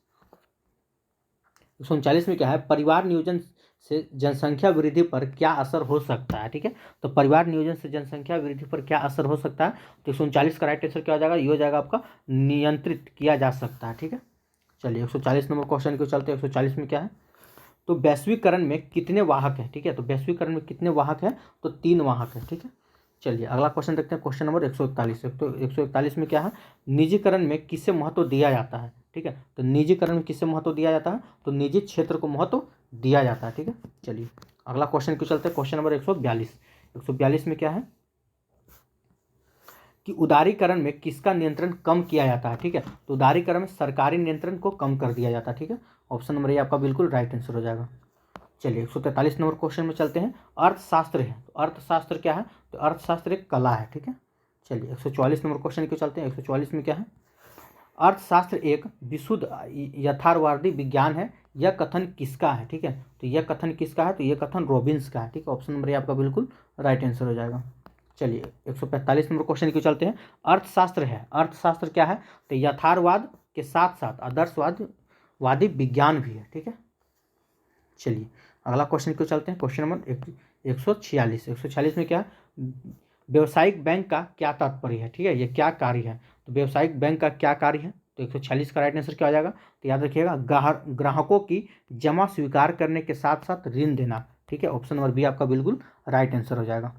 139 में क्या है, परिवार नियोजन से जनसंख्या वृद्धि पर क्या असर हो सकता है? ठीक है, तो परिवार नियोजन से जनसंख्या वृद्धि पर क्या असर हो सकता है? तो 139 का राइट आंसर क्या हो जाएगा? ये हो जाएगा आपका नियंत्रित किया जा सकता है। ठीक है, चलिए 140 नंबर क्वेश्चन को चलते हैं। 140 में क्या है, तो वैश्वीकरण में कितने वाहक हैं? ठीक है, तो वैश्वीकरण में कितने वाहक हैं? तो 3 वाहक हैं। ठीक है, चलिए अगला क्वेश्चन देखते हैं, क्वेश्चन नंबर 141। तो 141 में क्या है, निजीकरण में किसे महत्व दिया जाता है? ठीक है, तो निजीकरण में किसे महत्व दिया जाता है? तो निजी क्षेत्र को महत्व दिया जाता है। ठीक है, चलिए अगला क्वेश्चन को चलते हैं, क्वेश्चन नंबर 142। 142 में क्या है कि उदारीकरण में किसका नियंत्रण कम किया जाता है? ठीक है, तो उदारीकरण में सरकारी नियंत्रण को कम कर दिया जाता है। ठीक है, ऑप्शन नंबर ए आपका बिल्कुल राइट आंसर हो जाएगा। चलिए 143 नंबर क्वेश्चन में चलते हैं, अर्थशास्त्र है, तो अर्थशास्त्र क्या है? तो अर्थशास्त्र एक कला है। ठीक है, चलिए 144 नंबर क्वेश्चन को चलते हैं। 144 में क्या है, अर्थशास्त्र एक विशुद्ध यथार्थवादी विज्ञान है, यह कथन किसका है? ठीक है, तो यह कथन किसका है? तो यह कथन रॉबिन्स का है। ठीक है, ऑप्शन नंबर ए आपका बिल्कुल राइट आंसर हो जाएगा। चलिए 145 नंबर क्वेश्चन को चलते हैं, अर्थशास्त्र है, अर्थशास्त्र क्या है? तो यथार्थवाद के साथ साथ आदर्शवादी विज्ञान भी है। ठीक है, चलिए अगला क्वेश्चन को चलते हैं, क्वेश्चन नंबर 146। 146 में क्या, व्यवसायिक बैंक का क्या तात्पर्य है? ठीक है, ये क्या कार्य है? तो व्यवसायिक बैंक का क्या कार्य है? तो 146 का राइट आंसर क्या हो जाएगा? तो याद रखिएगा, ग्राहकों की जमा स्वीकार करने के साथ साथ ऋण देना। ठीक है, ऑप्शन नंबर बी आपका बिल्कुल राइट आंसर हो जाएगा।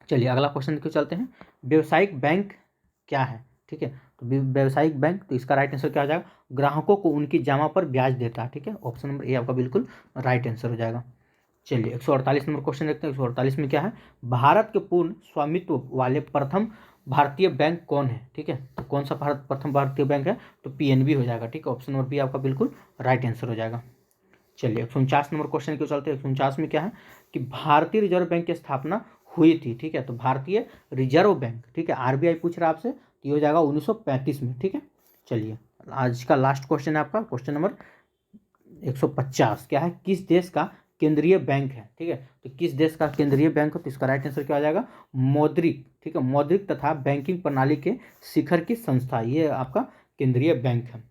चलिए अगला क्वेश्चन को चलते हैं, व्यवसायिक बैंक क्या है? ठीक है, तो व्यवसायिक बैंक, तो इसका राइट आंसर क्या हो जाएगा? ग्राहकों को उनकी जमा पर ब्याज देता है। ठीक है, ऑप्शन नंबर ए आपका बिल्कुल राइट आंसर हो जाएगा। चलिए 148 नंबर क्वेश्चन देखते हैं। 148 में क्या है, भारत के पूर्ण स्वामित्व वाले प्रथम भारतीय बैंक कौन है? ठीक है, तो कौन सा प्रथम भारतीय बैंक है? तो पीएनबी हो जाएगा। ठीक है, ऑप्शन नंबर बी आपका बिल्कुल राइट आंसर हो जाएगा। चलिए 149 नंबर क्वेश्चन को चलते हैं। 149 में क्या है कि भारतीय रिजर्व बैंक की स्थापना हुई थी। ठीक है, तो भारतीय रिजर्व बैंक, ठीक है, आरबीआई पूछ रहा है आपसे, तो ये हो जाएगा 1935 में। ठीक है, चलिए आज का लास्ट क्वेश्चन है आपका, क्वेश्चन नंबर 150। क्या है, किस देश का केंद्रीय बैंक है? ठीक है, तो किस देश का केंद्रीय बैंक है? तो इसका राइट आंसर क्या हो जाएगा? मौद्रिक। ठीक है, मौद्रिक तथा बैंकिंग प्रणाली के शिखर की संस्था, ये आपका केंद्रीय बैंक है।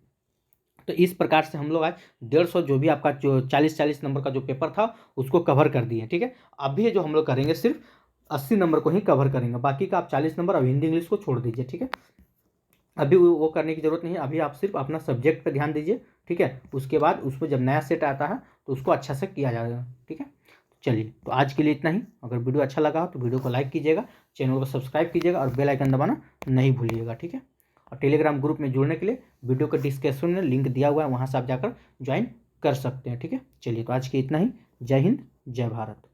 तो इस प्रकार से हम लोग आज 150 जो भी आपका जो 40 नंबर का जो पेपर था उसको कवर कर दिए। ठीक है, अभी जो हम लोग करेंगे सिर्फ 80 नंबर को ही कवर करेंगे, बाकी का आप 40 नंबर अब हिंदी इंग्लिश को छोड़ दीजिए। ठीक है, अभी वो करने की जरूरत नहीं है, अभी आप सिर्फ अपना सब्जेक्ट पर ध्यान दीजिए। ठीक है, उसके बाद उसमें जब नया सेट आता है तो उसको अच्छा से किया जाएगा। ठीक है, चलिए तो आज के लिए इतना ही। अगर वीडियो अच्छा लगा हो तो वीडियो को लाइक कीजिएगा, चैनल को सब्सक्राइब कीजिएगा और बेल आइकन दबाना नहीं भूलिएगा। ठीक है, और टेलीग्राम ग्रुप में जुड़ने के लिए वीडियो के डिस्क्रिप्शन में लिंक दिया हुआ है, वहाँ से आप जाकर ज्वाइन कर सकते हैं। ठीक है, चलिए तो आज के इतना ही। जय हिंद, जय भारत।